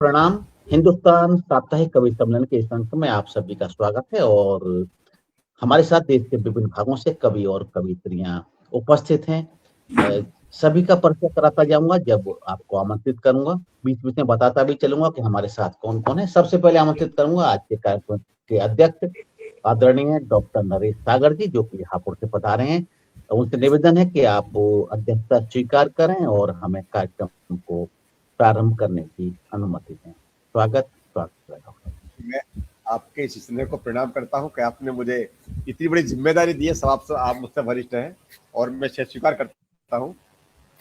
प्रणाम। हिंदुस्तान साप्ताहिक कवि सम्मेलन के इस अंक में आप सभी का स्वागत है और हमारे साथ देश के विभिन्न भागों से कवि और कवियत्रियां उपस्थित हैं। अ, सभी का परिचय कराता जाऊंगा जब आपको आमंत्रित करूंगा। बीच बीच में बताता भी चलूंगा कि हमारे साथ कौन कौन है। सबसे पहले आमंत्रित करूंगा आज के कार्यक्रम के अध्यक्ष आदरणीय डॉक्टर नरेश सागर जी, जो कि हापुड़ से पधारे हैं। तो उनसे निवेदन है कि आप अध्यक्षता स्वीकार करें और हमें कार्यक्रम को प्रारंभ करने की अनुमति दें। स्वागत है डॉक्टर। मैं आपके इस स्नेह को प्रणाम करता हूं कि आपने मुझे इतनी बड़ी जिम्मेदारी दी है। सब आप मुझसे वरिष्ठ हैं और मैं स्वीकार करता हूं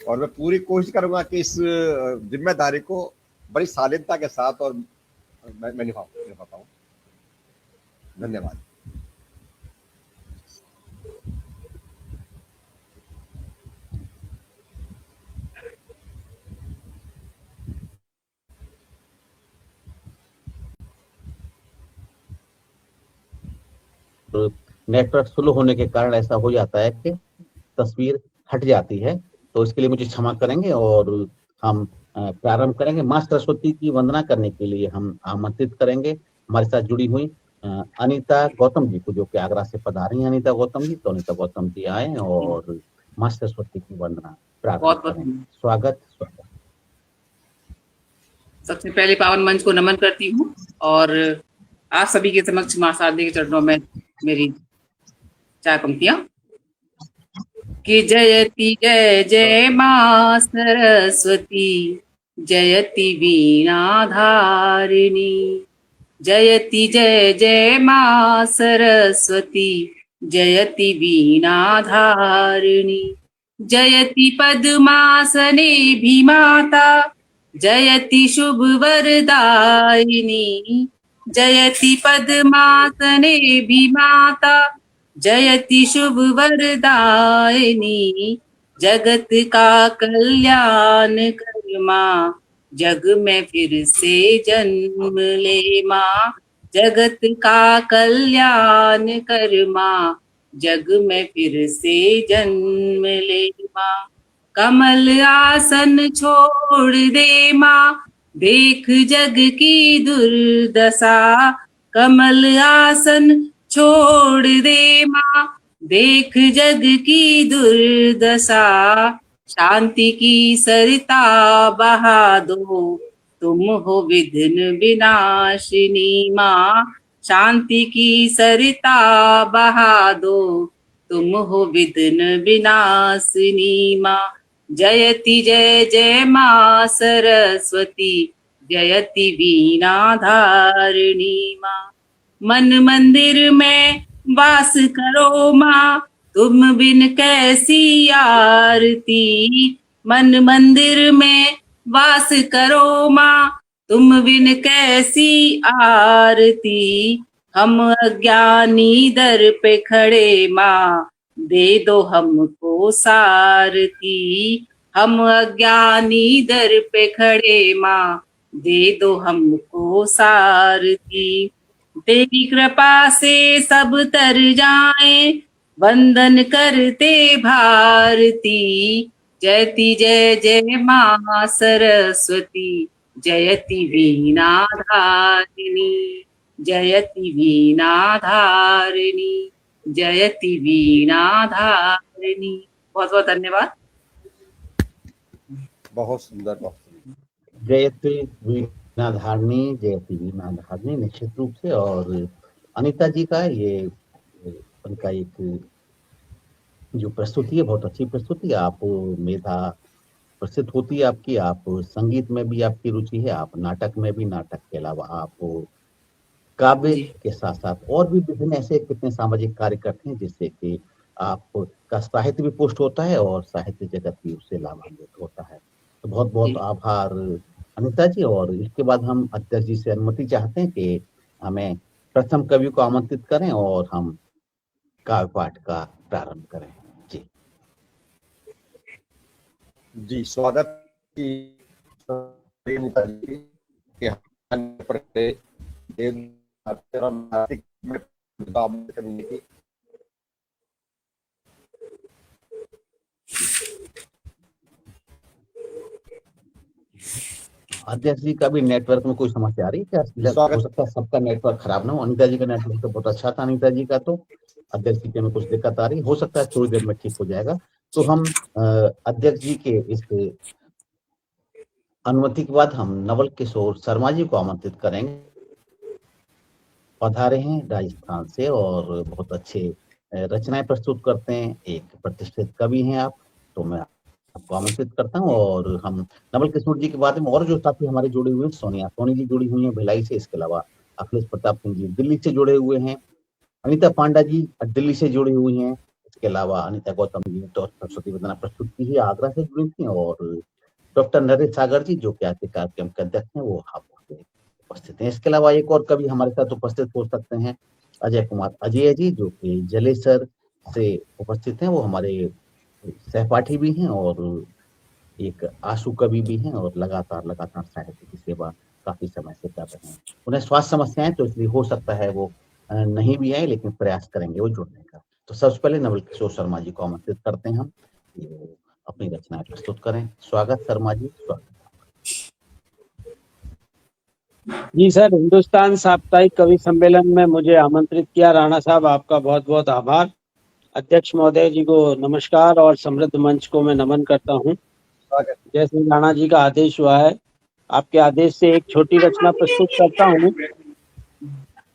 और मैं पूरी कोशिश करूंगा कि इस जिम्मेदारी को बड़ी शालीनता के साथ और मैं निभा पाऊं। धन्यवाद। तो नेटवर्क स्लो होने के कारण ऐसा हो जाता है कि तस्वीर हट जाती है, तो इसके लिए मुझे क्षमा करेंगे और हम प्रारंभ करेंगे। माँ सरस्वती की वंदना करने के लिए हम आमंत्रित करेंगे हमारे साथ जुड़ी हुई अनीता गौतम जी को, जो कि आगरा से पधारी हैं। अनीता गौतम जी, तो अनीता गौतम जी आए और माँ सरस्वती की वंदना प्रारंभ बहुत बहुत करें। धन्यवाद। स्वागत। सबसे पहले पावन मंच को नमन करती हूँ और आप सभी के समक्ष मां शारदे के चरणों में मेरी चार पंक्तियां कि जयति जय जय मां सरस्वती, जयति वीणा धारिणी। जयति जय जय मां सरस्वती, जयति वीणा धारिणी। जयति पद्मासने भीमाता, जयति शुभ वरदायिनी। जयति पद्मासने भीमाता, जयति शुभ वरदायिनी। जगत का कल्याण कर मां, जग में फिर से जन्म ले मां। जगत का कल्याण कर मां, जग में फिर से जन्म ले मां। कमल आसन छोड़ दे मां, देख जग की दुर्दशा। कमल आसन छोड़ दे मां, देख जग की दुर्दशा। शांति की सरिता बहा दो, तुम हो विघ्न विनाशिनी मां। शांति की सरिता बहा दो, तुम हो विघ्न विनाशिनी मां। जयति जय जय मां सरस्वती, जयति वीणा धारिणी मां। मन मंदिर में वास करो मां, तुम बिन कैसी आरती। मन मंदिर में वास करो मां, तुम बिन कैसी आरती। हम अज्ञानी दर पे खड़े मां, दे दो हमको सारथी। हम अज्ञानी दर पे खड़े मां, दे दो हमको सारथी। तेरी कृपा से सब तर जाए, वंदन करते भारती। जयति जय जय मां सरस्वती, जयति वीणा धारिणी। जयति वीणा धारिणी, जयति वीणा धारिणी। बहुत बहुत धन्यवाद। बहुत सुंदर, बहुत सुंदर। जयति वीणा धारणी, जयति वीणा धारणी, निश्चित रूप से। और अनीता जी का ये उनका एक जो प्रस्तुति है, बहुत अच्छी प्रस्तुति है। आप मेधा प्रसिद्ध होती है आपकी, आप संगीत में भी आपकी रुचि है, आप नाटक में भी, नाटक के अलावा आप काव्य के साथ साथ और भी विभिन्न ऐसे कितने सामाजिक कार्य करते हैं, जिससे कि आपका साहित्य भी पुष्ट होता है और साहित्य जगत भी उससे लाभान्वित होता है। तो बहुत बहुत आभार अनीता जी। और इसके बाद हम अध्यक्ष जी से अनुमति चाहते हैं कि हमें प्रथम कवि को आमंत्रित करें और हम काव्य पाठ का प्रारंभ करें। जी जी, स्वागत की अनीता जी के करने की। अध्यक्ष जी का भी नेटवर्क में कोई समस्या आ रही है क्या? हो सकता है सबका नेटवर्क खराब ना हो। अनिता जी का नेटवर्क तो बहुत अच्छा था, अनिता जी का तो। अध्यक्ष जी के में कुछ दिक्कत आ रही, हो सकता है थोड़ी देर में ठीक हो जाएगा। तो हम अध्यक्ष जी के इस अनुमति के बाद हम नवल किशोर शर्मा जी को आमंत्रित करेंगे। पधारे हैं राजस्थान से और बहुत अच्छे रचनाएं प्रस्तुत करते हैं, एक प्रतिष्ठित कवि हैं आप। तो मैं आपको आमंत्रित करता हूँ। और हम नवल किशोर जी के बारे में और जो साथी हमारे जुड़े हुए हैं, सोनी जी जुड़ी हुई हैं भिलाई से, इसके अलावा अखिलेश प्रताप सिंह जी दिल्ली से जुड़े हुए हैं, अनीता पांडा जी दिल्ली से जुड़ी हुई हैं, इसके अलावा अनीता गौतम जी तो सरस्वती वंदना प्रस्तुत की है, आगरा से जुड़ी थी। और डॉक्टर नरेश सागर जी जो कि आज के कार्यक्रम के अध्यक्ष हैं, वो हापुड़ से उपस्थित हैं। इसके अलावा एक और कवि हमारे साथ उपस्थित हो सकते हैं, अजय कुमार अजय जी, जो कि जलेसर से उपस्थित हैं। वो हमारे सहपाठी भी हैं और एक आशु कवि भी हैं और लगातार साहित्य की सेवा काफी समय से कर रहे हैं। उन्हें स्वास्थ्य समस्याएं, तो इसलिए हो सकता है वो नहीं भी आए, लेकिन प्रयास करेंगे वो जुड़ने का। तो सबसे पहले नवल किशोर शर्मा जी को आमंत्रित करते हैं हम, ये अपनी रचनाएं प्रस्तुत करें। स्वागत शर्मा जी, स्वागत। जी सर, हिंदुस्तान साप्ताहिक कवि सम्मेलन में मुझे आमंत्रित किया। राणा साहब, आपका बहुत बहुत आभार। अध्यक्ष महोदय जी को नमस्कार और समृद्ध मंच को मैं नमन करता हूं। जैसे राणा जी का आदेश हुआ है, आपके आदेश से एक छोटी रचना प्रस्तुत करता हूं,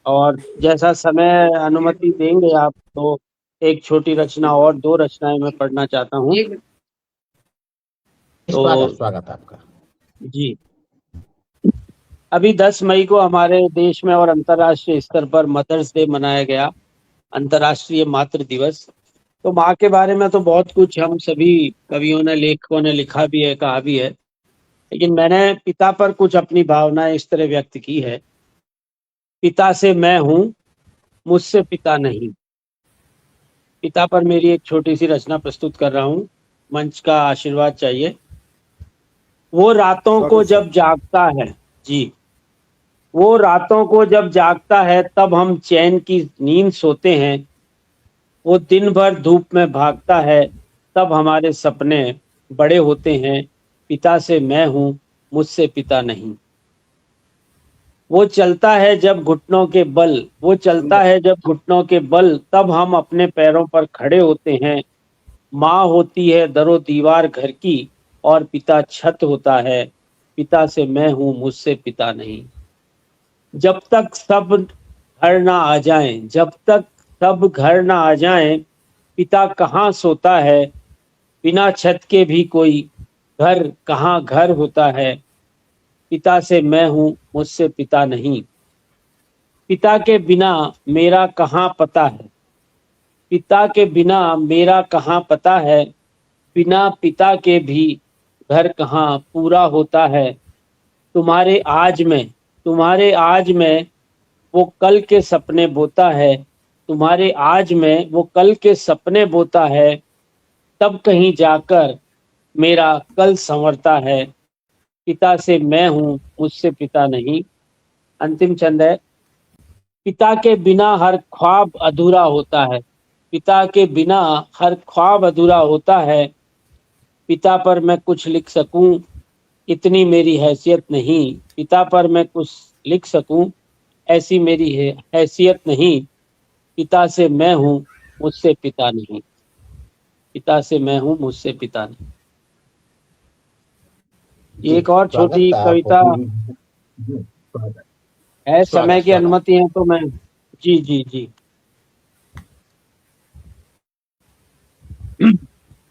और जैसा समय अनुमति देंगे आप, तो एक छोटी रचना और 2 रचनाएं मैं पढ़ना चाहता हूं। तो स्वागत आपका जी। अभी 10 मई को हमारे देश में और अंतर्राष्ट्रीय स्तर पर मदर्स डे मनाया गया, अंतर्राष्ट्रीय मातृ दिवस। तो माँ के बारे में तो बहुत कुछ हम सभी कवियों ने, लेखकों ने लिखा भी है, कहा भी है, लेकिन मैंने पिता पर कुछ अपनी भावनाएं इस तरह व्यक्त की है। पिता से मैं हूं, मुझसे पिता नहीं। पिता पर मेरी एक छोटी सी रचना प्रस्तुत कर रहा हूं, मंच का आशीर्वाद चाहिए। वो रातों को जब जागता है, जी, वो रातों को जब जागता है तब हम चैन की नींद सोते हैं। वो दिन भर धूप में भागता है तब हमारे सपने बड़े होते हैं। पिता से मैं हूं, मुझसे पिता नहीं। वो चलता है जब घुटनों के बल, वो चलता है जब घुटनों के बल, तब हम अपने पैरों पर खड़े होते हैं। माँ होती है दरो दीवार घर की और पिता छत होता है। पिता से मैं हूं, मुझसे पिता नहीं। जब तक सब घर ना आ जाएं, जब तक सब घर ना आ जाएं, पिता कहाँ सोता है। बिना छत के भी कोई घर कहाँ घर होता है। पिता से मैं हूं, मुझसे पिता नहीं। पिता के बिना मेरा कहाँ पता है। पिता के बिना मेरा कहाँ पता है। बिना पिता के भी घर कहाँ पूरा होता है। तुम्हारे आज में वो कल के सपने बोता है। तुम्हारे आज में वो कल के सपने बोता है। तब कहीं जाकर मेरा कल संवरता है। पिता से मैं हूं, मुझसे पिता नहीं। अंतिम छंद है। पिता के बिना हर ख्वाब अधूरा होता है। पिता के बिना हर ख्वाब अधूरा होता है। पिता पर मैं कुछ लिख सकूं, इतनी मेरी हैसियत नहीं। पिता पर मैं कुछ लिख सकूं, ऐसी मेरी हैसियत नहीं। पिता से मैं हूं, मुझसे पिता नहीं। पिता से मैं हूं, मुझसे पिता नहीं। एक और छोटी कविता है, समय की अनुमति है तो मैं, जी जी जी।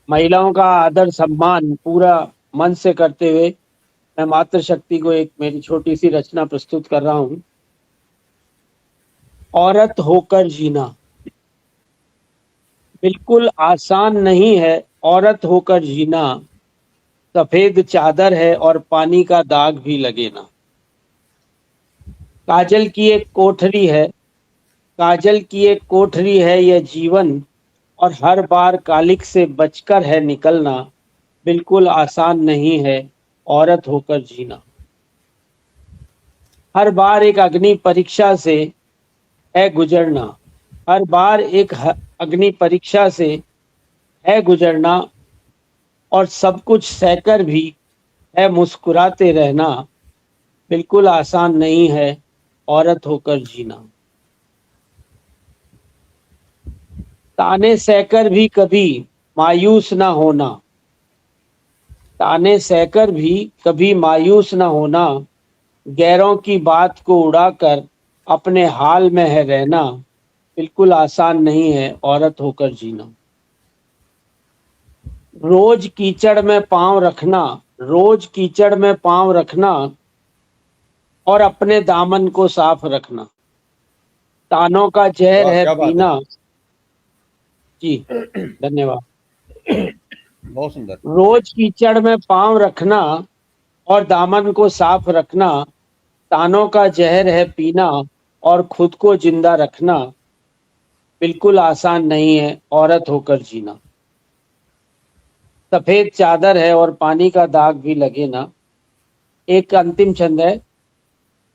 महिलाओं का आदर सम्मान पूरा मन से करते हुए मैं मातृशक्ति को एक मेरी छोटी सी रचना प्रस्तुत कर रहा हूं। औरत होकर जीना बिल्कुल आसान नहीं है। औरत होकर जीना सफेद चादर है और पानी का दाग भी लगे ना। काजल की एक कोठरी है, काजल की एक कोठरी है यह जीवन, और हर बार कालिक से बचकर है निकलना। बिल्कुल आसान नहीं है औरत होकर जीना। हर बार एक अग्नि परीक्षा से है गुजरना। हर बार एक अग्नि परीक्षा से है गुजरना, और सब कुछ सहकर भी है मुस्कुराते रहना। बिल्कुल आसान नहीं है औरत होकर जीना। ताने सहकर भी कभी मायूस ना होना, ताने सहकर भी कभी मायूस ना होना, गैरों की बात को उड़ाकर अपने हाल में है रहना, बिल्कुल आसान नहीं है औरत होकर जीना। रोज कीचड़ में पांव रखना, रोज कीचड़ में पांव रखना और अपने दामन को साफ रखना, तानों का जहर वाह है क्या बात है, पीना। जी धन्यवाद। बहुत सुंदर। रोज कीचड़ में पांव रखना और दामन को साफ रखना, तानों का जहर है पीना और खुद को जिंदा रखना, बिल्कुल आसान नहीं है औरत होकर जीना। सफेद चादर है और पानी का दाग भी लगे ना। एक अंतिम छंद है,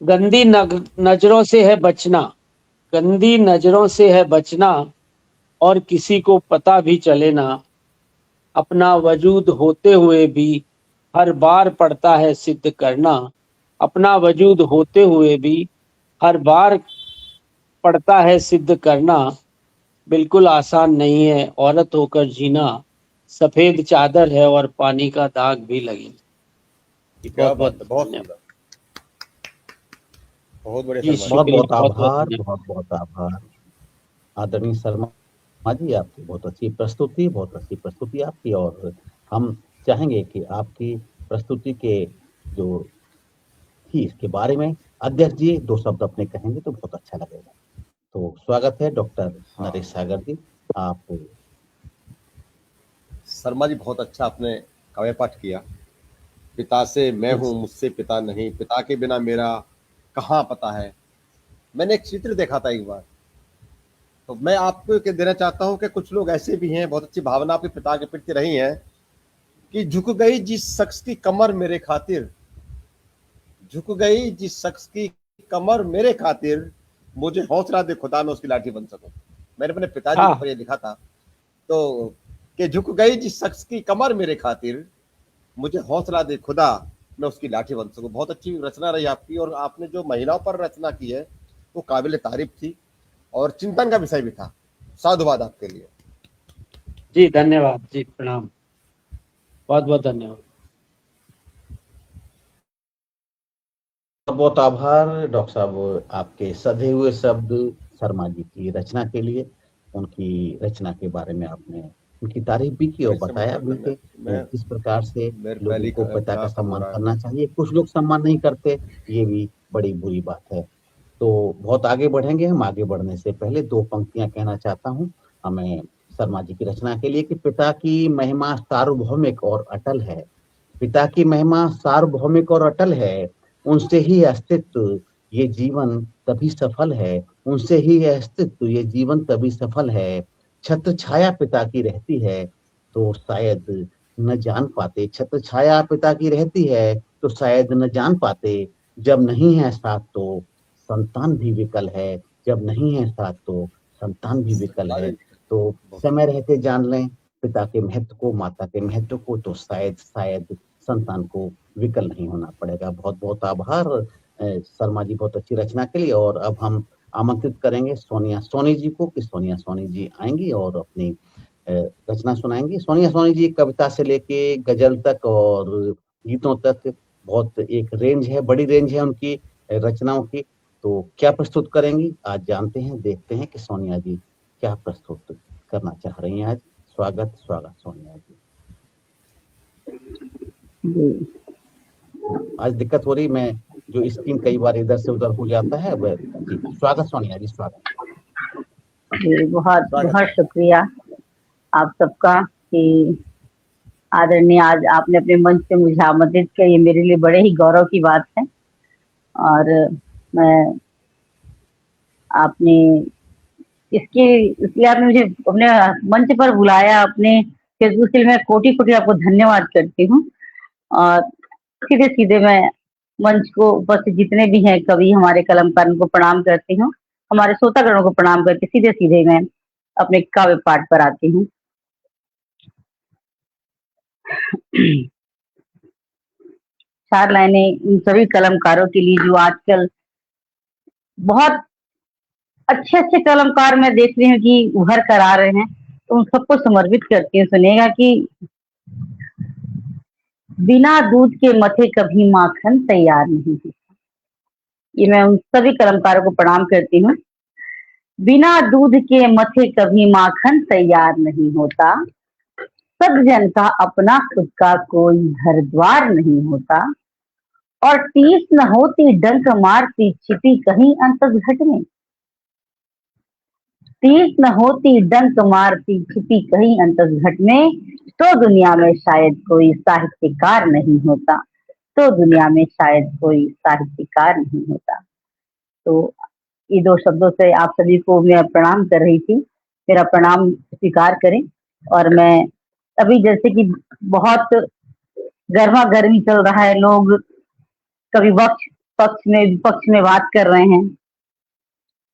गंदी नजरों से है बचना, गंदी नजरों से है बचना और किसी को पता भी चले ना, अपना वजूद होते हुए भी हर बार पड़ता है सिद्ध करना, अपना वजूद होते हुए भी हर बार पड़ता है सिद्ध करना, बिल्कुल आसान नहीं है औरत होकर जीना। सफेद चादर है और पानी का दाग भी लगे। क्या बहुत बात बहुत है, बहुत धन्यवाद। सुंदर, बहुत बढ़िया जी शर्मा जी। बहुत शुक्रिया, बहुत बहुत बहुत आभार, धन्यवाद। बहुत बहुत आभार आदरणीय शर्मा जी, आपकी बहुत अच्छी प्रस्तुति, बहुत अच्छी प्रस्तुति आपकी। और हम चाहेंगे कि आपकी प्रस्तुति के जो थी इसके बारे में अध्यक्ष जी 2 शब्द अपने कहेंगे तो बहुत अच्छा लगेगा। तो स्वागत है डॉक्टर हाँ नरेश सागर जी, आप। शर्मा जी, बहुत अच्छा आपने काव्य पाठ किया। पिता से मैं जी हूँ, मुझसे पिता नहीं, पिता के बिना मेरा कहाँ पता है। मैंने एक चित्र देखा था एक बार, तो मैं आपको क्या देना चाहता हूँ कि कुछ लोग ऐसे भी हैं, बहुत अच्छी भावना आपके पिता के प्रति रही है कि झुक गई जिस शख्स की कमर मेरे खातिर, झुक गई जिस शख्स की कमर मेरे खातिर, मुझे हौसला दे खुदा मैं उसकी लाठी बन सकूं। मैंने अपने पिताजी के हाँ ऊपर ये लिखा था, तो कि झुक गई जिस शख्स की कमर मेरे खातिर, मुझे हौसला दे खुदा मैं उसकी लाठी बन सकूं। बहुत अच्छी रचना रही आपकी, और आपने जो महिलाओं पर रचना की है वो काबिल तारीफ थी और चिंतन का विषय भी था। साधुवाद आपके लिए। जी धन्यवाद जी, प्रणाम, बहुत बहुत धन्यवाद। बहुत आभार डॉक्टर साहब, आपके सधे हुए शब्द शर्मा जी की रचना के लिए। उनकी रचना के बारे में आपने उनकी तारीफ भी की और फिर से बताया मतलब भी कि मैं किस प्रकार से मेरे लोगों पहली को पिता का प्रयास हो सम्मान रहा है। करना चाहिए। कुछ लोग सम्मान नहीं करते, ये भी बड़ी बुरी बात है। तो बहुत आगे बढ़ेंगे हम। आगे बढ़ने से पहले 2 पंक्तियां कहना चाहता हूँ हमें शर्मा जी की रचना के लिए कि पिता की महिमा सार्वभौमिक और अटल है, पिता की महिमा सार्वभौमिक और अटल है, उनसे ही अस्तित्व ये जीवन तभी सफल है, उनसे ही अस्तित्व ये जीवन तभी सफल है। छत्र छाया पिता की रहती है तो शायद न जान पाते, छत्र छाया पिता की रहती है तो शायद न जान पाते, जब नहीं है साथ तो संतान भी विकल है, जब नहीं है साथ तो संतान भी विकल है। अरे तो बहुत समय रहते जान लें पिता के महत्व को, माता के महत्व को, तो शायद शायद संतान को विकल नहीं होना पड़ेगा। बहुत बहुत आभार शर्मा जी, बहुत अच्छी रचना के लिए। और अब हम आमंत्रित करेंगे सोनिया सोनी जी को कि सोनिया सोनी जी आएंगी और अपनी रचना सुनाएंगी। सोनिया सोनी जी कविता से लेके गजल तक और गीतों तक बहुत एक रेंज है, बड़ी रेंज है उनकी रचनाओं की। तो क्या प्रस्तुत करेंगी आज जानते हैं, देखते हैं कि सोनिया जी क्या प्रस्तुत करना चाह रही हैं आज। स्वागत स्वागत सोनिया जी। आज दिक्कत हो रही, मैं जो स्क्रीन कई बार इधर से उधर हो जाता है। जी स्वागत सोनिया जी, स्वागत। जी बहुत स्वागत बहुत है। शुक्रिया आप सबका कि आदरणीय आज आपने अपने मंच से मुझे आमंत्रित किया। ये मेरे लिए बड़े ही गौरव की बात है। और मैं आपने इसके इसलिए आपने मुझे अपने मंच पर बुलाया, अपने फेसबुक से मैं कोटि कोटि आपको धन्यवाद करती हूँ। और सीधे सीधे मैं मंच को उपस्थित जितने भी हैं कवि हमारे कलमकार उनको प्रणाम करती हूँ, हमारे श्रोतागणों को प्रणाम करके सीधे सीधे मैं अपने काव्य पाठ पर आती हूँ। 4 लाइनें इन सभी कलमकारों के लिए जो आजकल बहुत अच्छे अच्छे कलमकार मैं देख रही हूँ कि उभर कर आ रहे हैं, तो उन सबको समर्पित करती हूँ। सुनिएगा कि बिना दूध के मथे कभी माखन तैयार नहीं होता। ये मैं उन सभी कलमकारों को प्रणाम करती हूँ। बिना दूध के मथे कभी माखन तैयार नहीं होता, सब जन का अपना खुद का कोई घर द्वार नहीं होता, और टीस न होती डंक मारती छिपी कहीं अंतस घट में। टीस न होती डंक मारती छिपी कहीं अंतस घट में, तो दुनिया में शायद कोई साहित्यकार नहीं होता, तो दुनिया में शायद कोई साहित्यकार नहीं होता। तो ये 2 शब्दों से आप सभी को मैं प्रणाम कर रही थी, मेरा प्रणाम स्वीकार करें। और मैं अभी जैसे कि बहुत गर्मा गर्मी चल रहा है, लोग कभी पक्ष में विपक्ष में बात कर रहे हैं,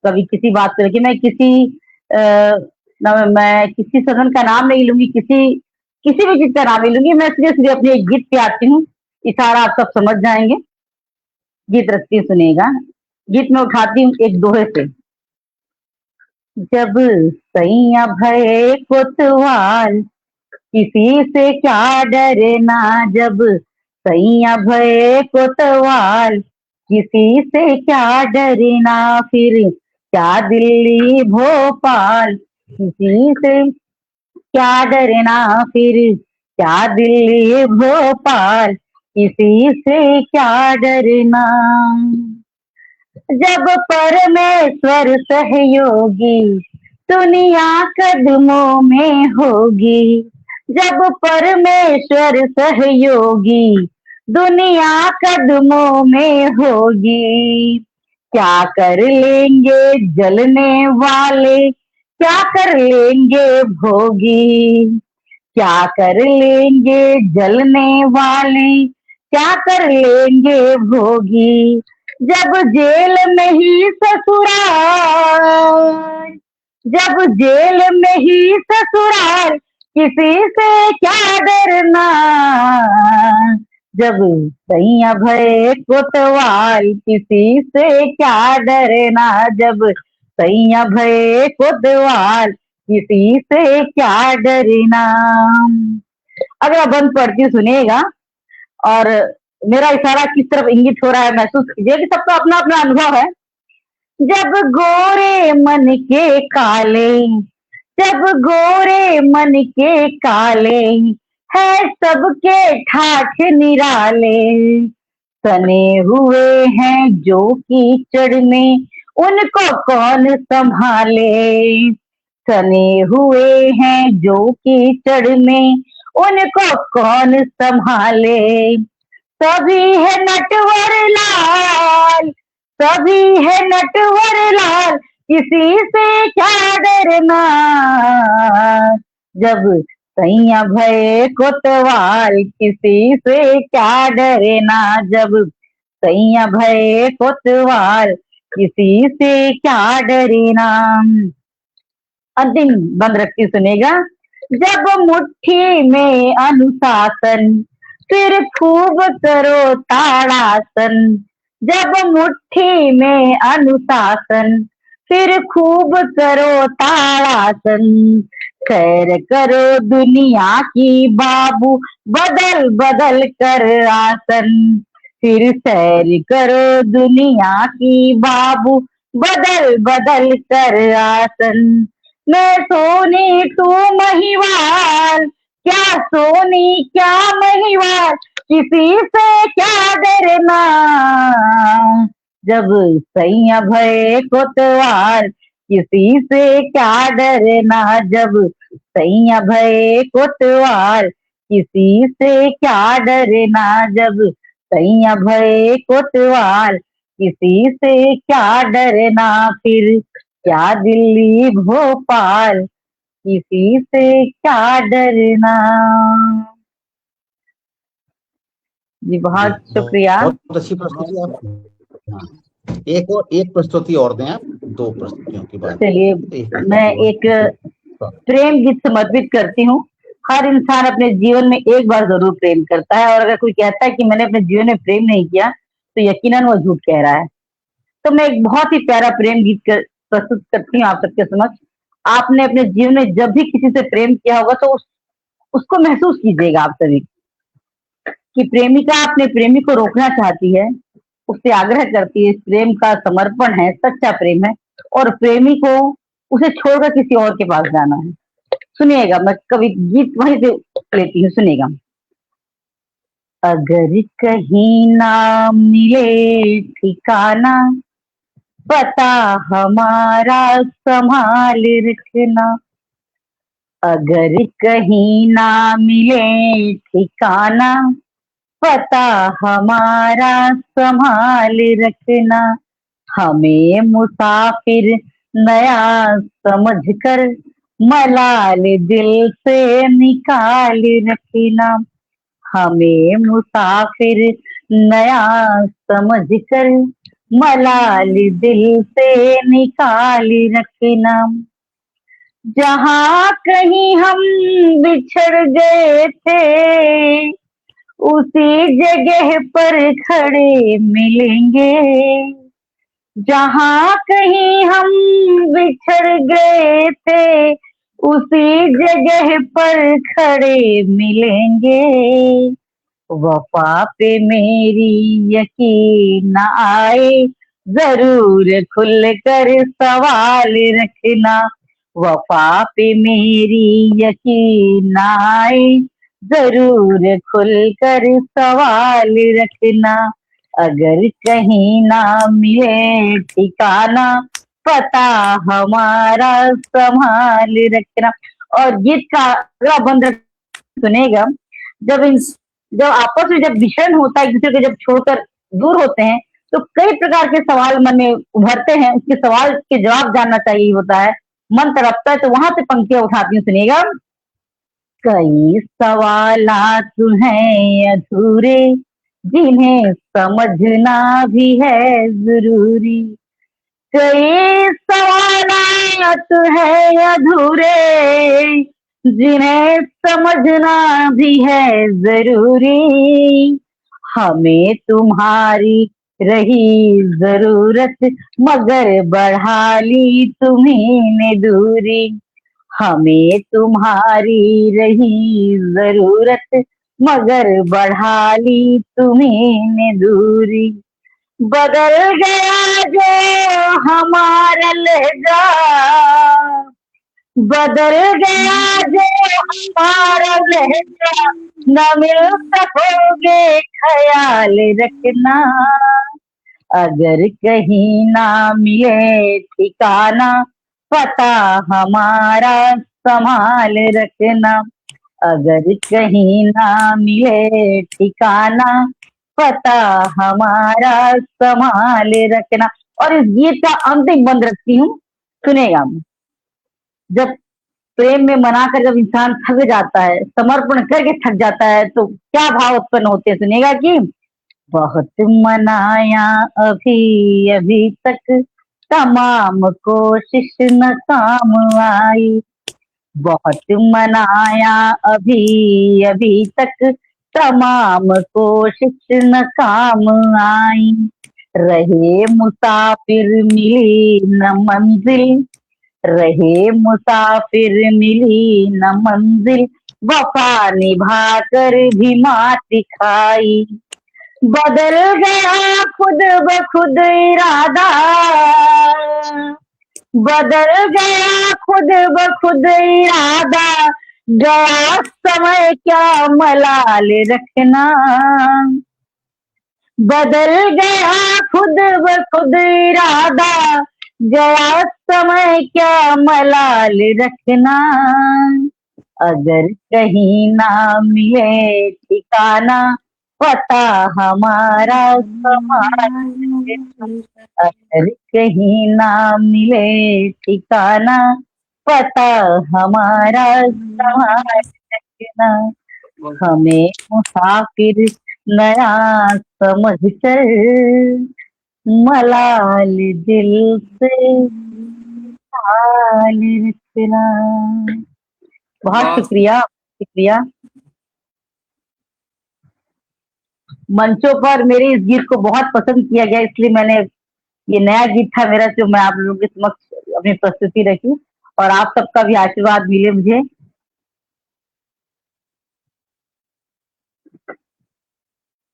कभी किसी बात को लेकर मैं किसी सदन का नाम नहीं लूंगी, किसी भी चीज का नाम नहीं लूंगी। मैं सिर्फ अपने एक गीत पे आती हूँ, इशारा आप सब समझ जाएंगे। गीत रखती सुनिएगा। गीत में उठाती हूँ एक दोहे से। जब सैया भये कोतवाल किसी से क्या डरना, जब सैया भये कोतवाल किसी से क्या डरना, फिर क्या दिल्ली भोपाल किसी से क्या डरना, फिर क्या दिल्ली भोपाल किसी से क्या डरना। जब परमेश्वर सहयोगी दुनिया कदमों में होगी, जब परमेश्वर सहयोगी दुनिया कदमों में होगी, क्या कर लेंगे जलने वाले, क्या कर लेंगे भोगी, क्या कर लेंगे जलने वाले, क्या कर लेंगे भोगी। जब जेल में ही ससुराल, जब जेल में ही ससुराल किसी से क्या डरना, जब सैया भये कोतवाल किसी से क्या डरना, जब सैया भये कोतवाल किसी से क्या डरना। अगला बंद पढ़ती सुनिएगा, और मेरा इशारा किस तरफ इंगित हो रहा है महसूस कीजिए कि सबका अपना अपना अनुभव है। जब गोरे मन के काले, जब गोरे मन के काले है सबके ठाठ निराले, सने हुए हैं जो कीचड़ में उनको कौन संभाले, सने हुए हैं जो कीचड़ में उनको कौन संभाले। सभी है नटवर लाल, सभी है नटवर लाल किसी से क्या डरना, जब सैया भये कोतवाल किसी से क्या डरना, जब सैया भये कोतवाल किसी से क्या डरना। अंतिम बंद रखती सुनेगा। जब मुट्ठी में अनुशासन फिर खूब करो ताड़ासन, जब मुट्ठी में अनुशासन फिर खूब करो ताड़ासन, खैर करो दुनिया की बाबू बदल बदल कर आसन, फिर सैर करो दुनिया की बाबू बदल बदल कर आसन। मैं सोनी तू महिवाल, क्या सोनी क्या महिवाल किसी से क्या डरना, जब सैया भये कोतवाल किसी से क्या डरना, जब सैया भये कोतवाल किसी से क्या डरना, जब सैया भये कोतवाल किसी से क्या डरना, फिर क्या दिल्ली भोपाल किसी से क्या डरना। जी बहुत शुक्रिया। बहुत अच्छी प्रस्तुति आप। एक प्रस्तुति और दें आप, 2 प्रस्तुतियों की बात। चलिए मैं एक प्रेम गीत समर्पित करती हूँ। हर इंसान अपने जीवन में एक बार जरूर प्रेम करता है, और अगर कोई कहता है कि मैंने अपने जीवन में प्रेम नहीं किया तो यकीनन वो झूठ कह रहा है। तो मैं एक बहुत ही प्यारा प्रेम गीत प्रस्तुत करती हूँ आप सबके समक्ष। आपने अपने जीवन में जब भी किसी से प्रेम किया होगा तो उसको महसूस कीजिएगा आप सभी, कि प्रेमिका अपने प्रेमी को रोकना चाहती है, उससे आग्रह करती है, इस प्रेम का समर्पण है, सच्चा प्रेम है, और प्रेमी को उसे छोड़कर किसी और के पास जाना है। सुनिएगा, मैं कभी गीत वहीं से लेती हूँ, सुनिएगा। अगर कहीं ना मिले ठिकाना, पता हमारा संभाल रखना। अगर कहीं ना मिले ठिकाना, पता हमारा संभाल रखना। हमें मुसाफिर नया समझकर मलाल दिल से निकाल रखना। हमें मुसाफिर नया समझकर मलाल दिल से निकाल रखना। जहाँ कहीं हम बिछड़ गए थे, उसी जगह पर खड़े मिलेंगे। जहाँ कहीं हम बिछड़ गए थे, उसी जगह पर खड़े मिलेंगे। वफा पे मेरी यकीन न आए, जरूर खुल कर सवाल रखना। वफा पे मेरी यकीन न आए, जरूर खुल कर सवाल रखना। अगर कहीं ना मिले ठिकाना, पता हमारा संभाल रखना। और गीत का अगला बंद सुनेगा। जब आपस में जब विषण होता है, एक दूसरे को जब छोड़कर दूर होते हैं, तो कई प्रकार के सवाल मन में उभरते हैं। उसके सवाल के जवाब जानना चाहिए होता है, मन तड़पता है। तो वहां से पंक्तियां उठाती हूँ, सुनिएगा। कई सवालात हैं अधूरे, जिन्हें समझना भी है जरूरी। कई सवालात हैं अधूरे, जिन्हें समझना भी है जरूरी। हमें तुम्हारी रही जरूरत, मगर बढ़ा ली तुम्ही ने दूरी। हमें तुम्हारी रही जरूरत, मगर बढ़ा ली तुम्ही ने दूरी। बदल गया जो हमारा लहजा, बदल गया जो हमारा लहजा, न मिल सकोगे ख्याल रखना। अगर कहीं ना मिले ठिकाना, पता हमारा संभाल रखना। अगर कहीं ना मिले ठिकाना, पता हमारा संभाल रखना। और इस गीत का अंतिम बंद रखती हूँ, सुनेगा। जब प्रेम में मनाकर जब इंसान थक जाता है, समर्पण करके थक जाता है, तो क्या भाव उत्पन्न होते हैं, सुनेगा। कि बहुत मनाया अभी अभी तक, तमाम कोशिश नाकाम आई। बहुत मनाया अभी अभी तक, तमाम कोशिश नाकाम आई। रहे मुसाफिर मिली न मंजिल, रहे मुसाफिर मिली न मंजिल, वफा निभा कर भी मात खाई। बदल गया खुद ब खुद इरादा, बदल गया खुद ब खुद इरादा। गया समय क्या मलाल रखना। बदल गया खुद ब खुद इरादा, गया समय क्या मलाल रखना। अगर कहीं ना मिले ठिकाना, पता हमारा संभाल रखना। अगर कहीं ना मिले ठिकाना, पता हमारा संभाल रखना। हमें मुसाफिर नया समझकर मलाल दिल से निकाल रखना। बहुत शुक्रिया शुक्रिया। मंचों पर मेरे इस गीत को बहुत पसंद किया गया, इसलिए मैंने ये नया गीत था मेरा जो मैं आप लोगों के समक्ष अपनी प्रस्तुति रखी, और आप सबका भी आशीर्वाद मिले मुझे।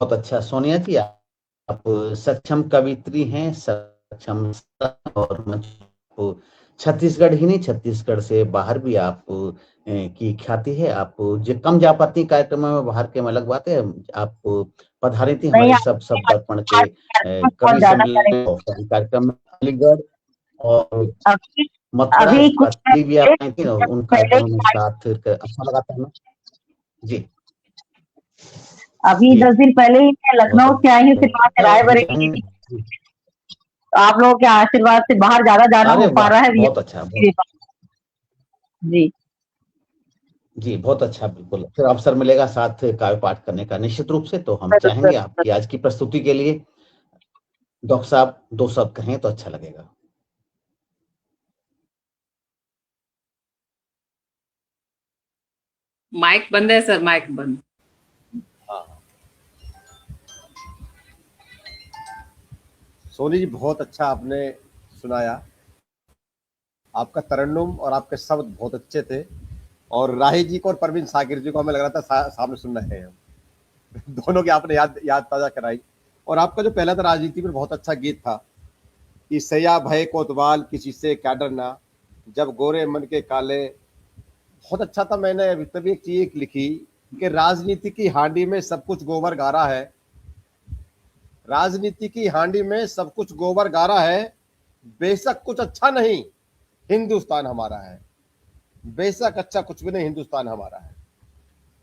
बहुत अच्छा सोनिया जी, आप सक्षम कवित्री हैं, सक्षम और मंच छत्तीसगढ़ ही नहीं, छत्तीसगढ़ से बाहर भी आप की ख्याति है। आप जो कम जा पाती कार्यक्रम में बाहर के अलग बात है, आप पधारी थी नहीं, हमारे सब शब्द दर्पण के बहुत कवि ज्यादा सम्मेलन कार्यक्रम में अलीगढ़ और अभी मथुरा अभी कुछ स्कूली भी आप आई थी, और उन पहले कार्यक्रमों में साथ अच्छा लगा था हमें जी। अभी जी 10 दिन पहले ही मैं लखनऊ से आई हूँ, फिर वहां से रायबरेली गई थी। जी। तो आप लोगों के आशीर्वाद से बाहर ज्यादा जाना अरे हो पा वाह, रहा है बहुत अच्छा, जी। जी बहुत अच्छा। बिल्कुल, फिर अवसर मिलेगा साथ काव्य पाठ करने का निश्चित रूप से। तो हम चाहेंगे आपकी आज की प्रस्तुति के लिए डॉक्टर साहब 2 शब्द कहें तो अच्छा लगेगा। माइक बंद है सर, माइक बंद। सोनी जी बहुत अच्छा आपने सुनाया, आपका तरन्नुम और आपके शब्द बहुत अच्छे थे, और राही जी को और परवीन साकिर जी को हमें लग रहा था सामने सुन रहे हैं हम। दोनों की आपने याद ताजा कराई। और आपका जो पहला था राजनीति में बहुत अच्छा गीत था कि सया भय कोतवाल किसी से क्या डरना, जब गोरे मन के काले, बहुत अच्छा था। मैंने तभी एक चीज लिखी कि राजनीति की हांडी में सब कुछ गोबर गारा है, राजनीति की हांडी में सब कुछ गोबर गारा है, बेशक कुछ अच्छा नहीं हिंदुस्तान हमारा है, बेशक अच्छा कुछ भी नहीं हिंदुस्तान हमारा है।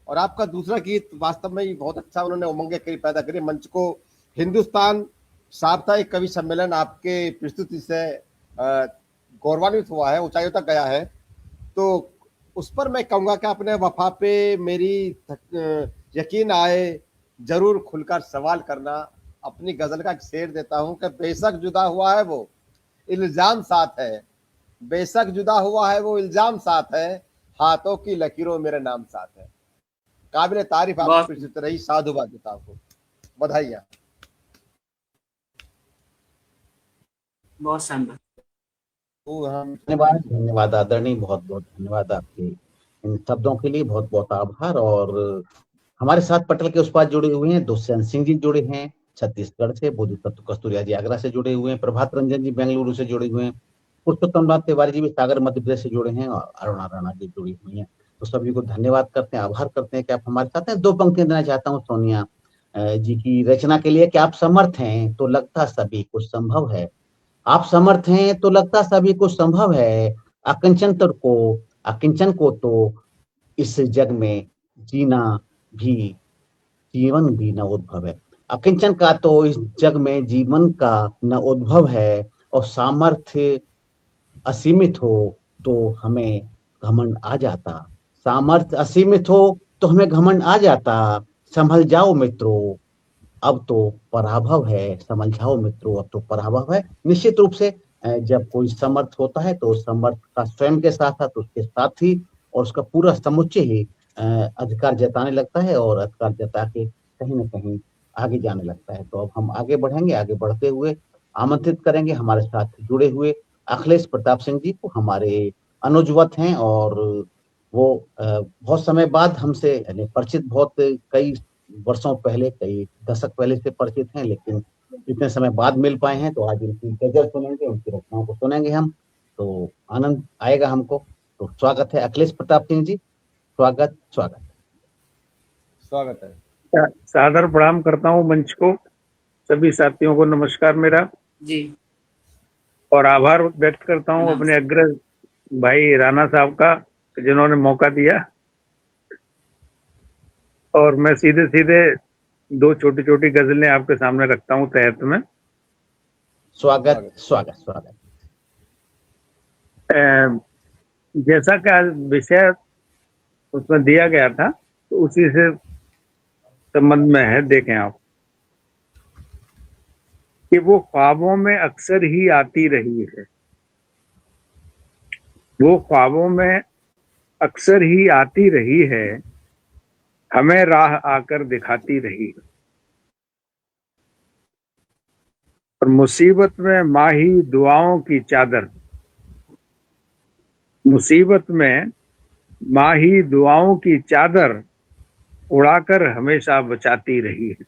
और आपका दूसरा गीत वास्तव में ही बहुत अच्छा, उन्होंने उमंगे कई पैदा करी मंच को। हिंदुस्तान साप्ताहिक कवि सम्मेलन आपके प्रस्तुति से गौरवान्वित हुआ है, ऊंचाइयों तक गया है। तो उस पर मैं कहूँगा कि अपने वफा पे मेरी यकीन आए, जरूर खुलकर सवाल करना। अपनी गजल का शेर देता हूँ कि बेशक जुदा हुआ है वो इल्जाम साथ है, बेशक जुदा हुआ है वो इल्जाम साथ है, हाथों की लकीरों मेरे नाम साथ है। काबिल तारीफ आप प्रस्तुत रही, साधुवाद देता आपको, बधाइयाँ। बहुत शानदार। धन्यवाद आदरणीय, बहुत बहुत धन्यवाद आपके इन शब्दों के लिए, बहुत बहुत आभार। और हमारे साथ पटल के उस पार जुड़े हुए हैं दुष्यंत सिंह जी, जुड़े हैं छत्तीसगढ़ से, बोधिसत्व कस्तूरिया जी आगरा से जुड़े हुए हैं, प्रभात रंजन जी बेंगलुरु से जुड़े हुए हैं, पुरुषोत्तम नाथ तिवारी जी भी सागर मध्य प्रदेश से जुड़े हैं, और अरुणा राणा जी जुड़ी हुई हैं। तो सभी को धन्यवाद करते हैं, आभार करते हैं कि आप हमारे साथ हैं। 2 पंक्तियां देना चाहता हूँ सोनिया जी की रचना के लिए कि आप समर्थ हैं तो लगता सभी कुछ संभव है, आप समर्थ हैं तो लगता सभी कुछ संभव है, अकिंचन को तो इस जग में जीना भी, जीवन भी न उद्भव है। अकिंचन का तो इस जग में जीवन का न उद्भव है, और सामर्थ्य असीमित हो तो हमें घमंड आ जाता, सामर्थ्य असीमित हो तो हमें घमंड आ जाता, संभल जाओ मित्रों अब तो पराभव है, समझ जाओ मित्रों अब तो पराभव है। निश्चित रूप से जब कोई समर्थ होता है तो समर्थ का स्वयं के साथ साथ उसके साथी और उसका पूरा समुच्चय ही अधिकार जताने लगता है, और अधिकार जता के कहीं ना कहीं आगे जाने लगता है। तो अब हम आगे बढ़ेंगे, आगे बढ़ते हुए आमंत्रित करेंगे हमारे साथ जुड़े हुए अखिलेश प्रताप सिंह जी को। हमारे अनुजवत हैं, और वो बहुत समय बाद हमसे परिचित, बहुत कई वर्षों पहले, कई दशक पहले से परिचित हैं, लेकिन इतने समय बाद मिल पाए हैं। तो आज उनकी गजल सुनेंगे, उनकी रचनाओं को सुनेंगे हम, तो आनंद आएगा हमको। तो स्वागत है अखिलेश प्रताप सिंह जी, स्वागत स्वागत स्वागत है। सादर प्रणाम करता हूँ मंच को, सभी साथियों को नमस्कार मेरा जी, और आभार व्यक्त करता हूँ अपने अग्रज भाई राणा साहब का जिन्होंने मौका दिया। और मैं सीधे सीधे 2 छोटी छोटी गजलें आपके सामने रखता हूँ तहत में। स्वागत स्वागत स्वागत। जैसा कि विषय उसमें दिया गया था तो उसी से संबंध में है। देखें आप कि वो ख्वाबों में अक्सर ही आती रही है, वो ख्वाबों में अक्सर ही आती रही है, हमें राह आकर दिखाती रही। और मुसीबत में माही दुआओं की चादर, मुसीबत में माही दुआओं की चादर उड़ाकर हमेशा बचाती रही है।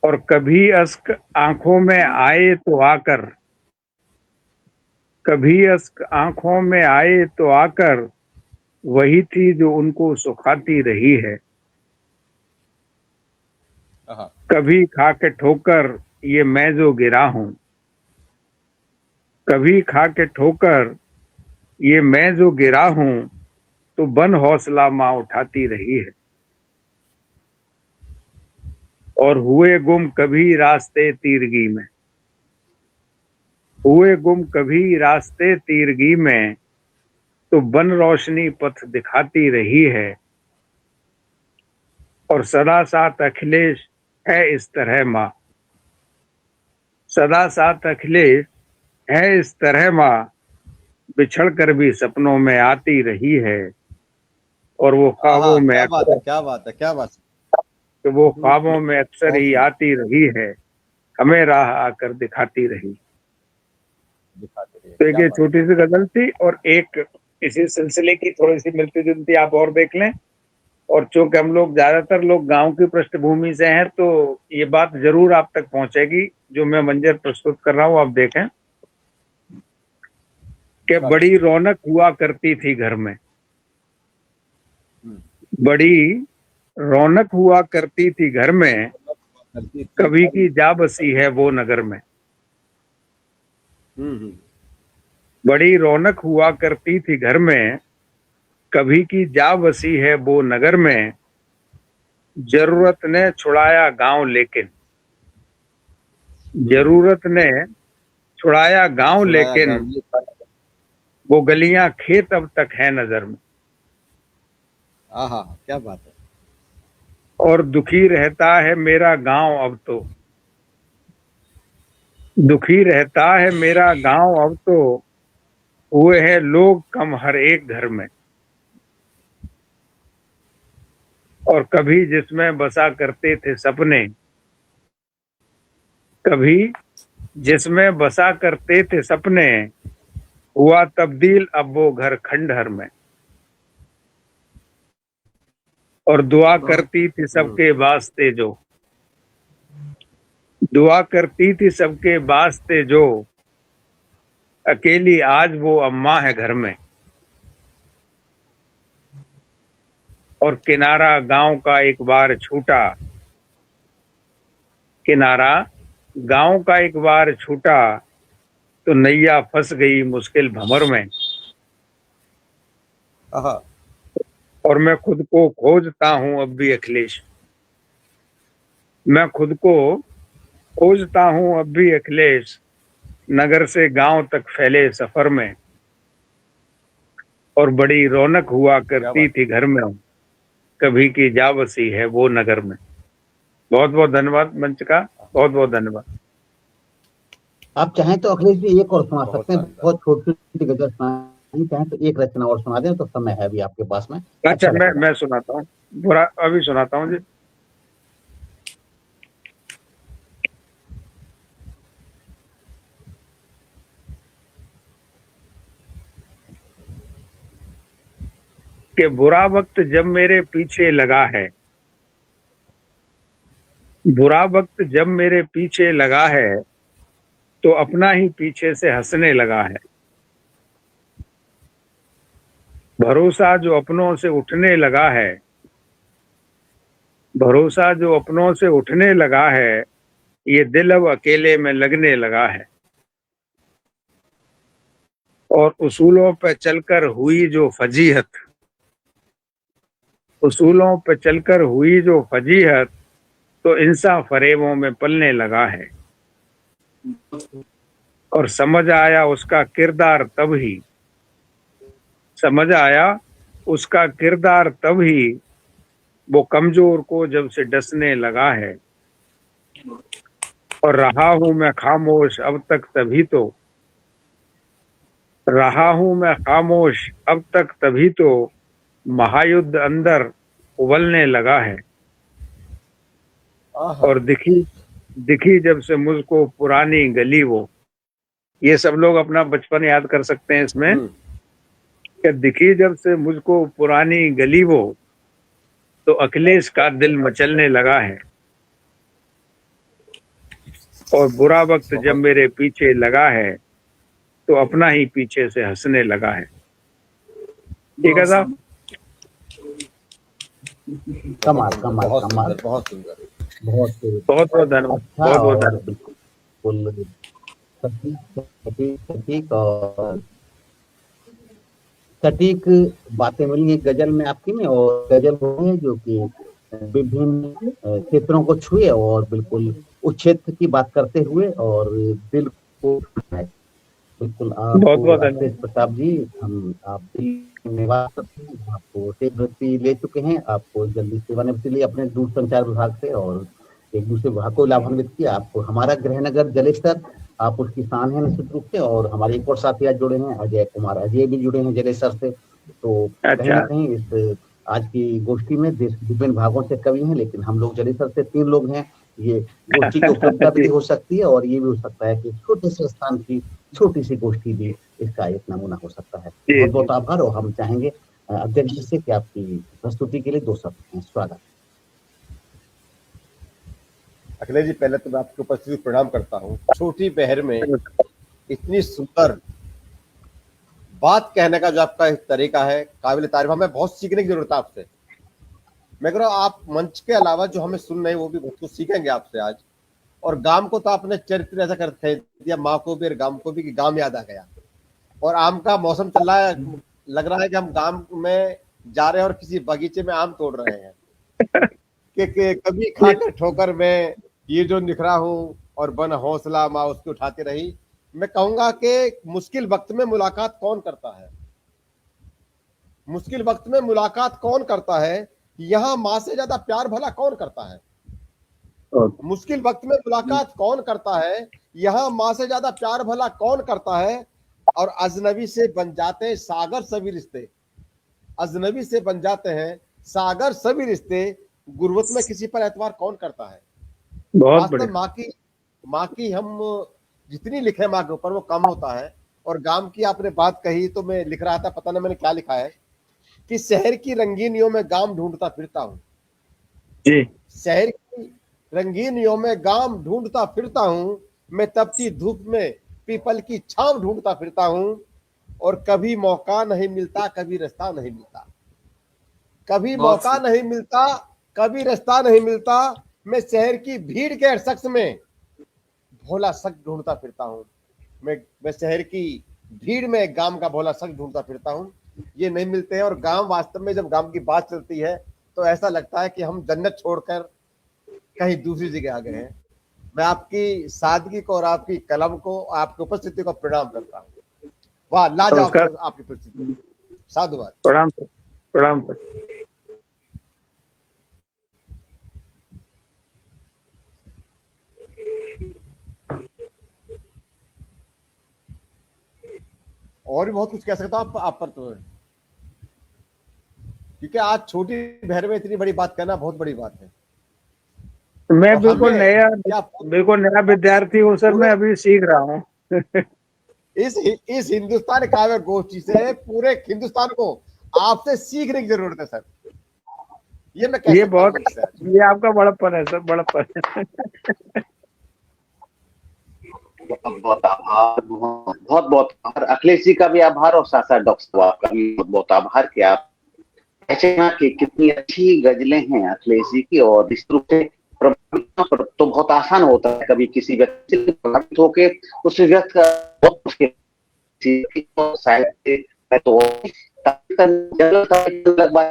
और कभी अश्क आंखों में आए तो आकर, कभी अश्क आंखों में आए तो आकर वही थी जो उनको सुखाती रही है। हाँ, कभी खा के ठोकर ये मैं जो गिरा हूं, कभी खा के ठोकर ये मैं जो गिरा हूं, तो बन हौसला माँ उठाती रही है। और हुए गुम कभी रास्ते तीरगी में, हुए गुम कभी रास्ते तीरगी में, तो बन रोशनी पथ दिखाती रही है। और सदा साथ अखिलेश है इस तरह माँ, सदा साथ अखिलेश है इस तरह माँ, बिछड़ कर भी सपनों में आती रही है। और वो ख्वाबों में क्या बात है, अक्सर, क्या बात है, क्या बात है। तो वो ख्वाबों में अक्सर बहुत ही सुंदर। आती रही है, हमें राह आकर दिखाती रही। दिखाते रहिए, तो एक क्या ये बात छोटी सी गजल थी, और एक इसी सिलसिले की थोड़ी सी मिलती जुलती आप और देख लें। और चूंकि हम लोग ज्यादातर लोग गांव की पृष्ठभूमि से हैं, तो ये बात जरूर आप तक पहुंचेगी जो मैं मंजर प्रस्तुत कर रहा हूं। आप देखें कि बड़ी रौनक हुआ करती थी घर में, बड़ी रौनक हुआ करती थी घर में, है। कभी की जा बसी है वो नगर में। बड़ी रौनक हुआ करती थी घर में, कभी की जा बसी है वो नगर में, जरूरत ने छुड़ाया गांव लेकिन, जरूरत ने छुड़ाया गांव लेकिन, वो गलियां खेत अब तक है नजर में। क्या बात है। और दुखी रहता है मेरा गांव अब तो, दुखी रहता है मेरा गांव अब तो, हुए हैं लोग कम हर एक घर में। और कभी जिसमें बसा करते थे सपने, कभी जिसमें बसा करते थे सपने, हुआ तब्दील अब वो घर खंडहर में। और दुआ करती थी सबके वास्ते जो, दुआ करती थी सबके वास्ते जो, अकेली आज वो अम्मा है घर में। और किनारा गांव का एक बार छूटा, किनारा गांव का एक बार छूटा, तो नैया फंस गई मुश्किल भंवर में। और मैं खुद को खोजता हूं अब भी अखिलेश, मैं खुद को खोजता हूं अब भी अखिलेश, नगर से गांव तक फैले सफर में। और बड़ी रौनक हुआ करती थी घर में, कभी की जा बसी है वो नगर में। बहुत बहुत धन्यवाद मंच का, बहुत बहुत धन्यवाद। आप चाहें तो अखिलेश जी एक और सुना सकते हैं, बहुत छोटी छोटी गजल सुनानी चाहें तो एक रचना और सुना दें, तो समय है अभी आपके पास में। अच्छा, लगेगा। मैं सुनाता हूँ, बुरा अभी सुनाता हूँ जी। कि बुरा वक्त जब मेरे पीछे लगा है, बुरा वक्त जब मेरे पीछे लगा है, तो अपना ही पीछे से हंसने लगा है। भरोसा जो अपनों से उठने लगा है, भरोसा जो अपनों से उठने लगा है, ये दिल अब अकेले में लगने लगा है। और उसूलों पे चलकर हुई जो फजीहत, उसूलों पे चलकर हुई जो फजीहत, तो इंसान फरेबों में पलने लगा है। और समझ आया उसका किरदार तब ही, समझ आया उसका किरदार तब ही, वो कमजोर को जब से डसने लगा है। और रहा हूं मैं खामोश अब तक तभी तो, रहा हूं मैं खामोश अब तक तभी तो, महायुद्ध अंदर उबलने लगा है। और दिखी जब से मुझको पुरानी गली वो, ये सब लोग अपना बचपन याद कर सकते हैं इसमें, कि दिखी जब से मुझको पुरानी गली वो, तो अखिलेश का दिल मचलने लगा है। और बुरा वक्त जब मेरे पीछे लगा है, तो अपना ही पीछे से हंसने लगा है। ठीक है साहब, कमाल कमाल बहुत कमाल, सुंदर, बहुत सुंदर। बहुत बहुत धन्यवाद, अच्छा बहुत बहुत और धन्यवाद। बिल्कुल सटीक और सटीक बातें मिली हैं गजल में आपकी में, और गजल वो है जो कि विभिन्न क्षेत्रों को छुए और बिल्कुल उस क्षेत्र की बात करते हुए और दिल को छुए। बिल्कुल आपको अखिलेश प्रताप जी, हम आपकी धन्यवाद करते हैं। आपको सेवानिवृत्ति ले चुके हैं, आपको जल्दी सेवानिवृत्ति ली अपने दूरसंचार विभाग से और एक दूसरे विभाग को लाभान्वित किया। आपको हमारा गृहनगर जलेसर, आप उसकी शान है निश्चित रूप से। और हमारे एक और साथी आज जुड़े हैं, अजय कुमार, अजय भी जुड़े हैं जलेसर से। तो कहीं ना कहीं इस आज की गोष्ठी में देश विभिन्न भागों से कवि हैं, लेकिन हम लोग जलेसर से 3 लोग हैं। ये गोष्ठी की उपलब्धता भी हो सकती है और ये भी हो सकता है कि छोटे से स्थान की छोटी सी गोष्ठी भी इसका एक नमूना हो सकता है। बहुत बहुत आभार। और हम चाहेंगे अध्यक्ष जी से कि आपकी प्रस्तुति के लिए 2 शब्द स्वागत। अखिलेश जी, पहले तो मैं आपकी उपस्थिति को प्रणाम करता हूँ। छोटी पहर में इतनी सुंदर बात कहने का जो आपका तरीका है, काबिल तारीफ। हमें बहुत सीखने की जरूरत है आपसे। मैं कह रहा हूँ आप मंच के अलावा जो हमें सुन रहे हैं वो भी बहुत कुछ सीखेंगे आपसे आज। और गांव को तो आपने चरित्र ऐसा करते दिया, माँ को भी और गांव को भी, कि गांव याद आ गया। और आम का मौसम चल रहा है, लग रहा है कि हम गांव में जा रहे हैं और किसी बगीचे में आम तोड़ रहे हैं। कि कभी खाकर ठोकर में ये जो निखरा हूँ और बन हौसला माँ उसकी उठाती रही। मैं कहूंगा कि मुश्किल वक्त में मुलाकात कौन करता है, मुश्किल वक्त में मुलाकात कौन करता है, यहाँ माँ से ज्यादा प्यार भला कौन करता है। मुश्किल वक्त में मुलाकात कौन करता है, यहाँ माँ से ज्यादा प्यार भला कौन करता है। और अजनबी से बन जाते हैं सागर सभी रिश्ते, अजनबी से बन जाते हैं सागर सभी रिश्ते, गुर्बत में किसी पर एतबार कौन करता है। वास्तव माँ की हम जितनी लिखे माँ के ऊपर वो कम होता है। और गांव की आपने बात कही तो मैं लिख रहा था, पता नहीं मैंने क्या लिखा है, कि शहर की रंगीनियों में गांव ढूंढता फिरता हूँ जी। शहर की रंगीनियों में गांव ढूंढता फिरता हूँ, मैं तपती धूप में पीपल की छांव ढूंढता फिरता हूँ। और कभी मौका नहीं मिलता, कभी रास्ता नहीं मिलता, कभी मौका नहीं मिलता, कभी रास्ता नहीं मिलता। मैं शहर की भीड़ के शख्स में भोला शख्स ढूंढता फिरता हूँ। मैं शहर की भीड़ में गांव का भोला शख्स ढूंढता फिरता हूँ। ये नहीं मिलते हैं। और गांव वास्तव में जब गांव की बात चलती है तो ऐसा लगता है कि हम जन्नत छोड़कर कहीं दूसरी जगह आ गए हैं। मैं आपकी सादगी को और आपकी कलम को, आपकी उपस्थिति को प्रणाम करता हूँ। वाह, लाजवाब आपकी उपस्थिति, साधुवाद, प्रणाम प्रणाम। और भी बहुत कुछ कह सकता हूँ आप पर, तो क्योंकि आज छोटी बहर में इतनी बड़ी बात करना बहुत बड़ी बात है। मैं बिल्कुल नया विद्यार्थी हूँ सर, मैं अभी सीख रहा हूँ। इस हिंदुस्तान काव्य गोष्ठी से पूरे हिंदुस्तान को आपसे सीखने की जरूरत है सर। ये मैं ये आपका बड़प्पन है सर, बड़प्पन। बहुत आभार, बहुत बहुत आभार। अखिलेश जी का भी आभार और साथ साथ डॉक्टर साहब का भी बहुत बहुत आभार कि आप कहते हैं कि कितनी अच्छी गजलें हैं अखिलेश जी की। और निश्चित रूप से तो बहुत आसान होता है कभी किसी व्यक्ति से प्रभावित होकर उस व्यक्ति का बहुत मुश्किल साहित्य तो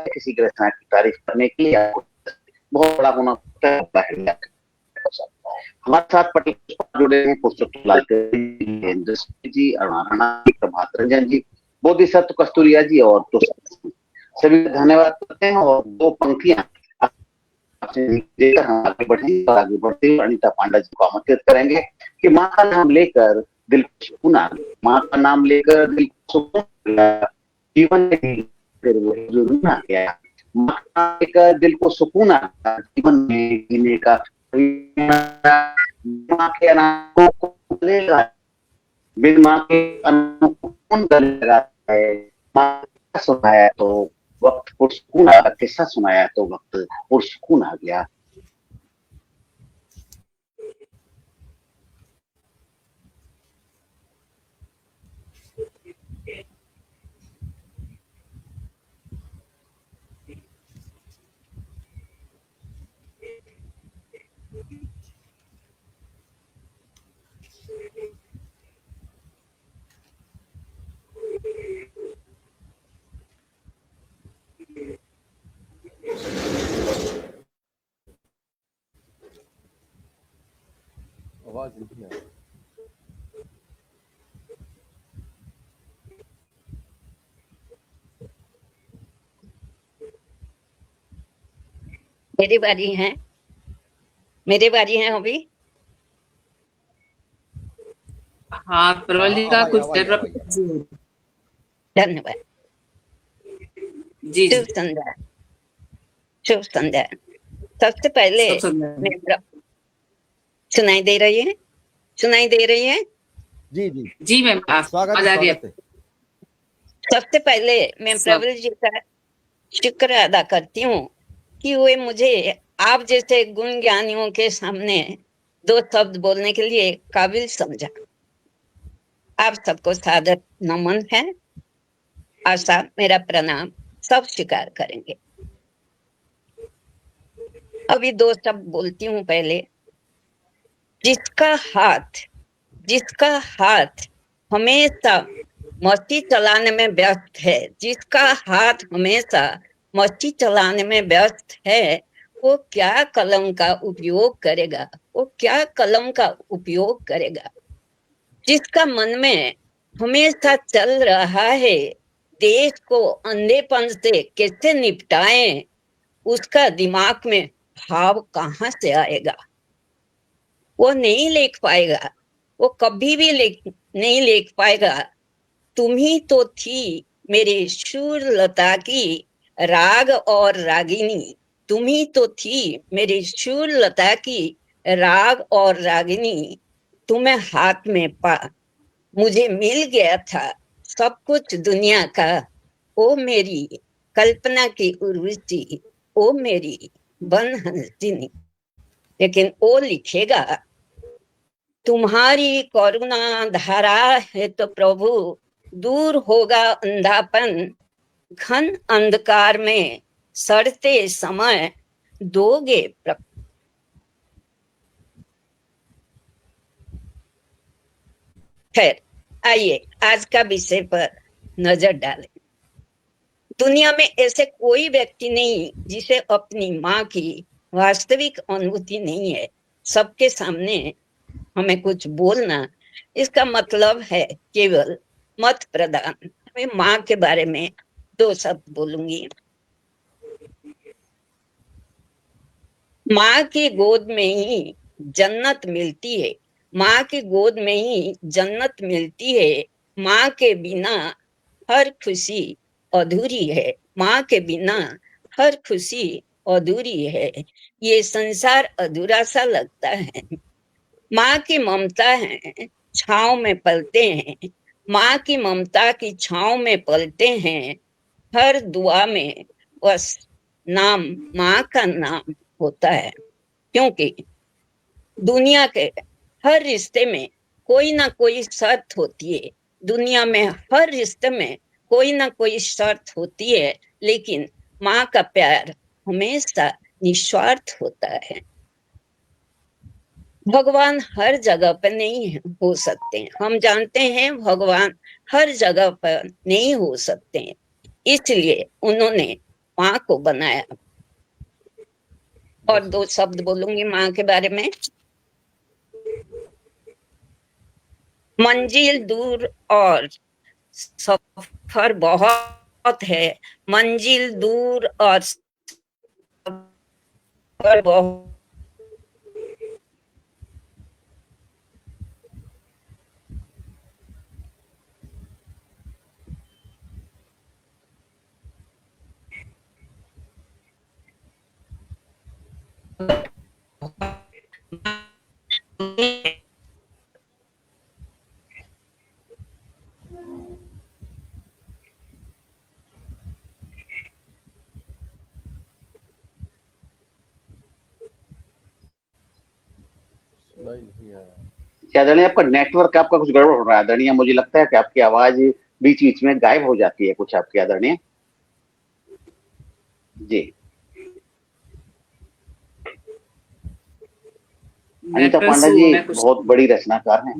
किसी की रचना की तारीफ करने के लिए बहुत बड़ा होना होता है। हमारे साथ पटेल जुड़े हैं, पुष्पलाल जी, अरुणा राणा, प्रभात रंजन जी, बोधिसत्व कस्तूरिया जी, और तो सभी धन्यवाद करते हैं। और 2 पंक्तियां देकर हम आगे बढ़ते हुए अनीता पांडा जी को आमंत्रित करेंगे कि माँ का नाम लेकर दिल को सुकून, माँ का नाम लेकर दिल को सुकून, जीवन में फिर वो जुनून आ गया। माँ का एक दिल को सुकून आ गया जीवन में जीने का। माँ के अनाथों को लेगा, बिन माँ के अनाथों को कौन गले लगाता है। माँ का सुनाया तो वक्त पुरसकून आ, किस्सा सुनाया तो वक्त पुरसकून आ गया। आवाज नहीं आ रही। मेरी बारी है, मेरी बारी है अभी। हाँ प्रबल जी का अब आई कुछ अब आई अब नेटवर्क आई। जी धन्यवाद। जी शुभ संध्या, शुभ संध्या। सबसे पहले सब समझ मैं सुनाई दे रही है, सुनाई दे रही है। जी जी जी मैम स्वागत आवाज है आ रही है। स्वागत है। सबसे पहले मैं सब प्रबल जी का शुक्र अदा करती हूँ कि वे मुझे आप जैसे गुण ज्ञानियों के सामने दो शब्द बोलने के लिए काबिल समझा। आप सबको सादर नमन है, आशा मेरा प्रणाम सब स्वीकार करेंगे। अभी दो शब्द बोलती हूँ पहले। जिसका हाथ, जिसका हाथ हमेशा मस्ती चलाने में व्यस्त है, जिसका हाथ हमेशा मस्ती चलाने में व्यस्त है, वो क्या कलम का उपयोग करेगा, वो क्या कलम का उपयोग करेगा। जिसका मन में हमेशा चल रहा है देश को अंधेपन से कैसे निपटाएं, उसका दिमाग में भाव कहाँ से आएगा। वो नहीं लिख पाएगा, वो कभी भी नहीं लिख पाएगा। तुम ही तो थी मेरे शूर लता की राग और रागिनी, तुम ही तो थी मेरी शूर लता की राग और रागिनी। तुम्हें हाथ में पा मुझे मिल गया था सब कुछ दुनिया का। ओ मेरी कल्पना की उर्वशी, ओ मेरी बन हंसिनी। लेकिन वो लिखेगा, तुम्हारी करुणा धारा है तो प्रभु दूर होगा अंधापन, घन अंधकार में सड़ते समय दोगे खैर, आइए आज का विषय पर नजर डालें। दुनिया में ऐसे कोई व्यक्ति नहीं जिसे अपनी माँ की वास्तविक अनुभूति नहीं है। सबके सामने हमें कुछ बोलना, इसका मतलब है केवल मत प्रदान। मैं माँ के बारे में दो शब्द बोलूंगी। माँ की गोद में ही जन्नत मिलती है, माँ की गोद में ही जन्नत मिलती है। माँ के बिना हर खुशी अधूरी है, माँ के बिना हर खुशी अधूरी है। ये संसार अधूरा सा लगता है। माँ की ममता है, छांव में पलते हैं, माँ की ममता की छांव में पलते हैं। हर दुआ में बस नाम, माँ का नाम होता है। क्योंकि दुनिया के हर रिश्ते में कोई ना कोई शर्त होती है, दुनिया में हर रिश्ते में कोई ना कोई शर्त होती है, लेकिन माँ का प्यार हमेशा निस्वार्थ होता है। भगवान हर जगह पर नहीं हो सकते, हम जानते हैं भगवान हर जगह पर नहीं हो सकते, इसलिए उन्होंने माँ को बनाया। और दो शब्द बोलूंगी माँ के बारे में। मंजिल दूर और सफर बहुत है, मंजिल दूर और सफर बहुत आदरणीय आपका नेटवर्क आपका कुछ गड़बड़ हो रहा है आदरणीय, मुझे लगता है कि आपकी आवाज बीच बीच में गायब हो जाती है कुछ आपकी आदरणीय जी। अनीता पांडा जी बहुत बड़ी रचनाकार हैं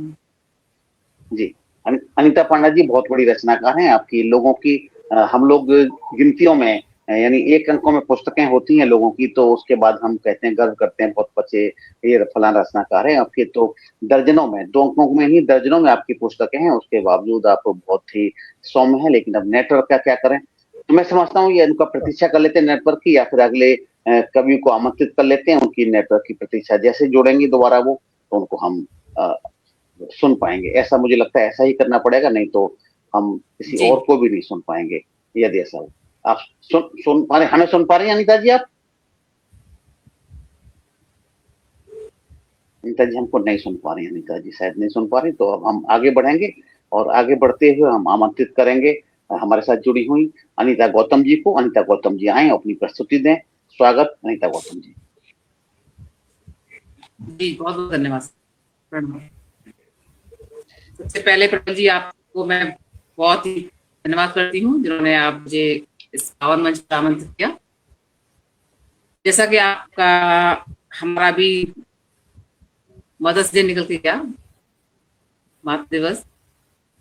जी। अनीता पांडा जी बहुत बड़ी रचनाकार हैं आपकी। लोगों की हम लोग गिनतियों में यानी एक अंकों में पुस्तकें होती हैं लोगों की, तो उसके बाद हम कहते हैं, गर्व करते हैं बहुत बच्चे ये फलाना रचनाकार है। आपके तो दर्जनों में, 2 अंकों में ही दर्जनों में आपकी पुस्तकें हैं, उसके बावजूद आप बहुत ही सौम्य है। लेकिन अब नेटवर्क का क्या करें, तो मैं समझता हूँ ये उनका प्रतीक्षा कर लेते हैं नेटवर्क की, या फिर अगले कवि को आमंत्रित कर लेते हैं, उनकी नेटवर्क की प्रतीक्षा जैसे जोड़ेंगे दोबारा वो, तो उनको हम सुन पाएंगे। ऐसा मुझे लगता है ऐसा ही करना पड़ेगा, नहीं तो हम किसी और को भी नहीं सुन पाएंगे यदि ऐसा हो। आप सुन पा रहे, हमें सुन पा रहे हैं अनीता जी? आप अनीता जी हमको नहीं सुन पा रही हैं, अनीता जी शायद नहीं सुन पा रही। तो अब हम आगे बढ़ेंगे और आगे बढ़ते हुए हम आमंत्रित करेंगे हमारे साथ जुड़ी हुई अनीता गौतम जी को। अनीता गौतम जी आए, अपनी प्रस्तुति दें। स्वागत अनीता गौतम जी। जी बहुत बहुत धन्यवाद। सबसे पहले प्रभु जी आपको मैं बहुत ही धन्यवाद करती हूँ जिन्होंने आप मुझे इस पावन मंच पर आमंत्रित किया। जैसा कि आपका हमारा भी मदर्स डे निकल के गया, मातृ दिवस,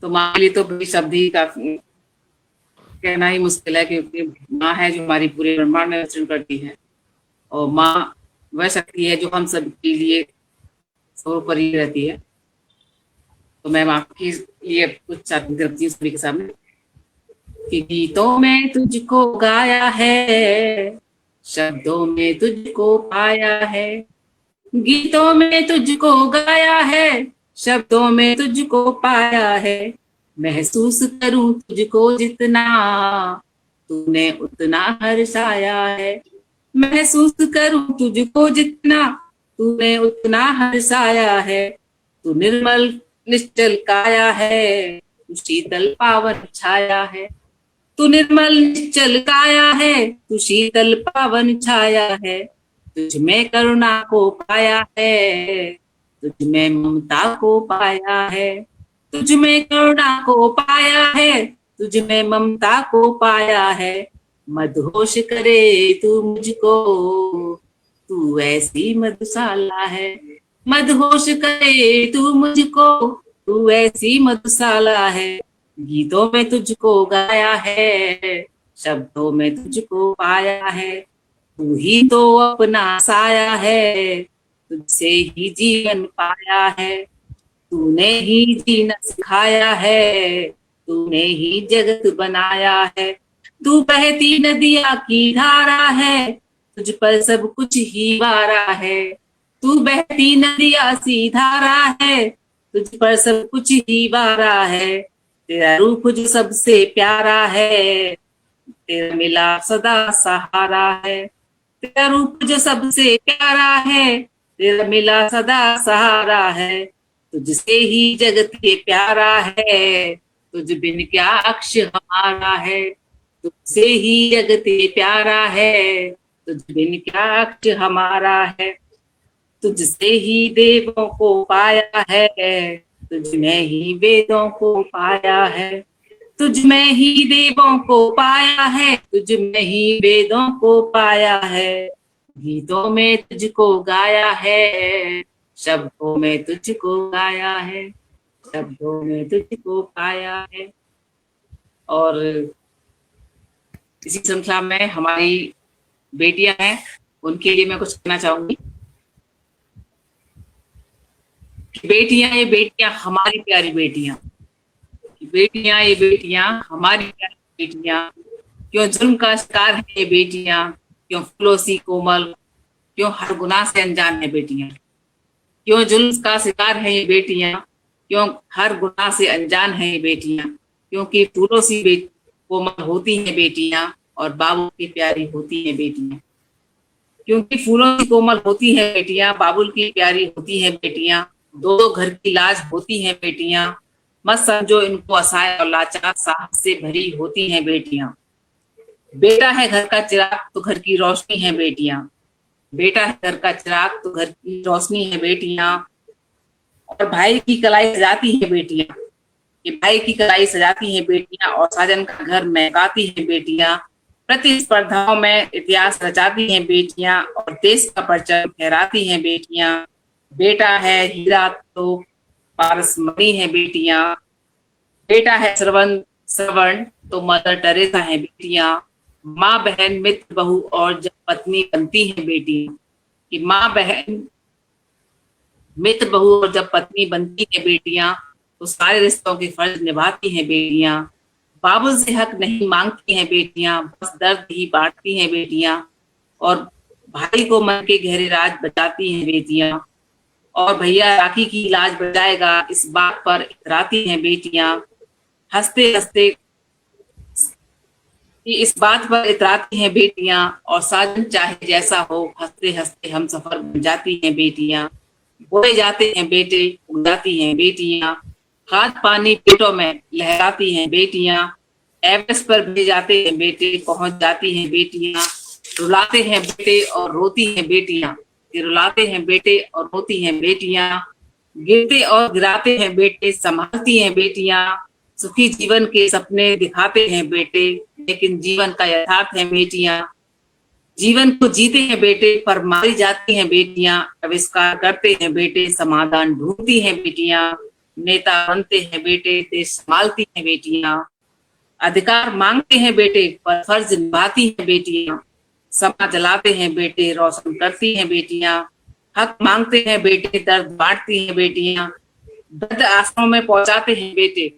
तो माँ के लिए तो भी शब्द ही काफी कहना ही मुश्किल है, क्योंकि माँ है जो हमारी पूरे ब्रह्मांड में विचरण करती है, और माँ वह शक्ति है जो हम सबके लिए सर्वोपरि रहती है। तो मैं माँ के लिए कुछ चाहती रखती हूँ सभी के सामने कि गीतों में तुझको गाया है, शब्दों में तुझको पाया है, गीतों में तुझको गाया है, शब्दों में तुझको पाया है, महसूस करूं तुझको जितना तूने उतना हर्षाया है, महसूस करूं तुझको जितना तूने उतना हर्षाया है, तू निर्मल निश्चल काया है, तू शीतल पावन छाया है, तू निर्मल निश्चल काया है, तू शीतल पावन छाया है, तुझ में करुणा को पाया है, तुझ में ममता को पाया है, तुझ में करुणा को पाया है, तुझ में ममता को पाया है, मदहोश करे तू मुझको, तू ऐसी मधुशाला है, मदहोश करे तू मुझको, तू ऐसी मधुशाला है, गीतों में तुझको गाया है, शब्दों में तुझको पाया है, तू ही तो अपना साया है, तुझसे ही जीवन पाया है, तूने ही जीना सिखाया है, तूने ही जगत बनाया है, तू बहती नदिया की धारा है, तुझ पर सब कुछ ही वारा है, तू बहती नदिया सी धारा है, तुझ पर सब कुछ ही वारा है, तेरा रूप जो सबसे प्यारा है, तेरा मिला सदा सहारा है, तेरा रूप जो सबसे प्यारा है, तेरा मिला सदा सहारा है, तुझसे ही जगत के प्यारा है, तुझ बिन क्या अक्ष हमारा है, तुझसे ही जगत के प्यारा है, तुझ बिन क्या अक्ष हमारा है, तुझसे ही देवों को पाया है, तुझ में ही वेदों को पाया है, तुझ में ही देवों को पाया है, तुझ में ही वेदों को पाया है, गीतों में तुझको गाया है, शब्दों में तुझको गाया है, शब्दों में तुझको पाया है। और इसी श्रृंखला में हमारी बेटियां हैं, उनके लिए मैं कुछ कहना चाहूंगी। बेटियां ये बेटियां हमारी प्यारी बेटियां, बेटियां ये बेटियां हमारी प्यारी बेटियां, क्यों जुल्म का शिकार है ये बेटियां, क्यों फूलों सी कोमल, क्यों हर गुनाह से अनजान है बेटियां, क्यों जुल्म का शिकार है ये बेटियां, क्यों हर गुनाह से अनजान है ये बेटियां, क्योंकि फूलों सी कोमल होती हैं बेटियां और बाबू की प्यारी होती हैं बेटियां। क्योंकि फूलों की कोमल होती हैं बेटियां, बाबुल की प्यारी होती हैं बेटियां, दो दो घर की लाज होती हैं बेटियां, मत समझो इनको असहाय और लाचार, साहस से भरी होती हैं बेटियां। बेटा है घर का चिराग तो घर की रोशनी है बेटियां, बेटा है घर का चिराग तो घर की रोशनी है बेटियां, और भाई की कलाई सजाती है बेटियां, ये भाई की कलाई सजाती है बेटियां, और साजन का घर महकाती है बेटियां, प्रतिस्पर्धाओं में इतिहास रचाती हैं बेटियां, और देश का परचम फहराती हैं बेटियां। बेटा है हीरा तो पारस मणि है बेटियां, बेटा है श्रवण तो मदर टेरेसा है बेटियां, माँ बहन मित्र बहू और जब पत्नी बनती है बेटियां, कि माँ बहन मित्र बहू और जब पत्नी बनती है बेटियां तो सारे रिश्तों के फर्ज निभाती हैं बेटियां। बाबुल से हक नहीं मांगती हैं बेटियां, बस दर्द ही बांटती हैं बेटियां, और भाई को मन के गहरे राज बताती हैं बेटियां, और भैया राखी की लाज बचाएगा इस बात पर इतराती हैं बेटियां। हंसते हंसते इस बात पर इतराती हैं बेटियां, और साजन चाहे जैसा हो हंसते हंसते हम सफर बन जाती हैं बेटियां। बोए जाते हैं बेटे उग जाती हैं बेटियां, खाद पानी पेटों में लहराती हैं बेटियां, एवरेस्ट पर भेज जाते हैं बेटे पहुंच जाती हैं बेटियां। रुलाते हैं बेटे और रोती हैं बेटियां, रुलाते हैं बेटे और रोती हैं बेटियां, गिरते और गिराते हैं बेटे संभालती हैं बेटियां। सुखी जीवन के सपने दिखाते हैं बेटे, लेकिन जीवन का यथार्थ है बेटियां। जीवन को जीते हैं बेटे पर मारी जाती हैं बेटियां, आविष्कार करते हैं बेटे समाधान ढूंढती हैं बेटियां, नेता बनते हैं बेटे देश संभालती हैं बेटियां। अधिकार मांगते हैं बेटे पर फर्ज निभाती हैं बेटियां, समाज जलाते हैं बेटे रोशन करती हैं बेटियां। हक मांगते हैं बेटे दर्द बांटती हैं बेटियां, वृद्ध आश्रमों में पहुंचाते हैं बेटे,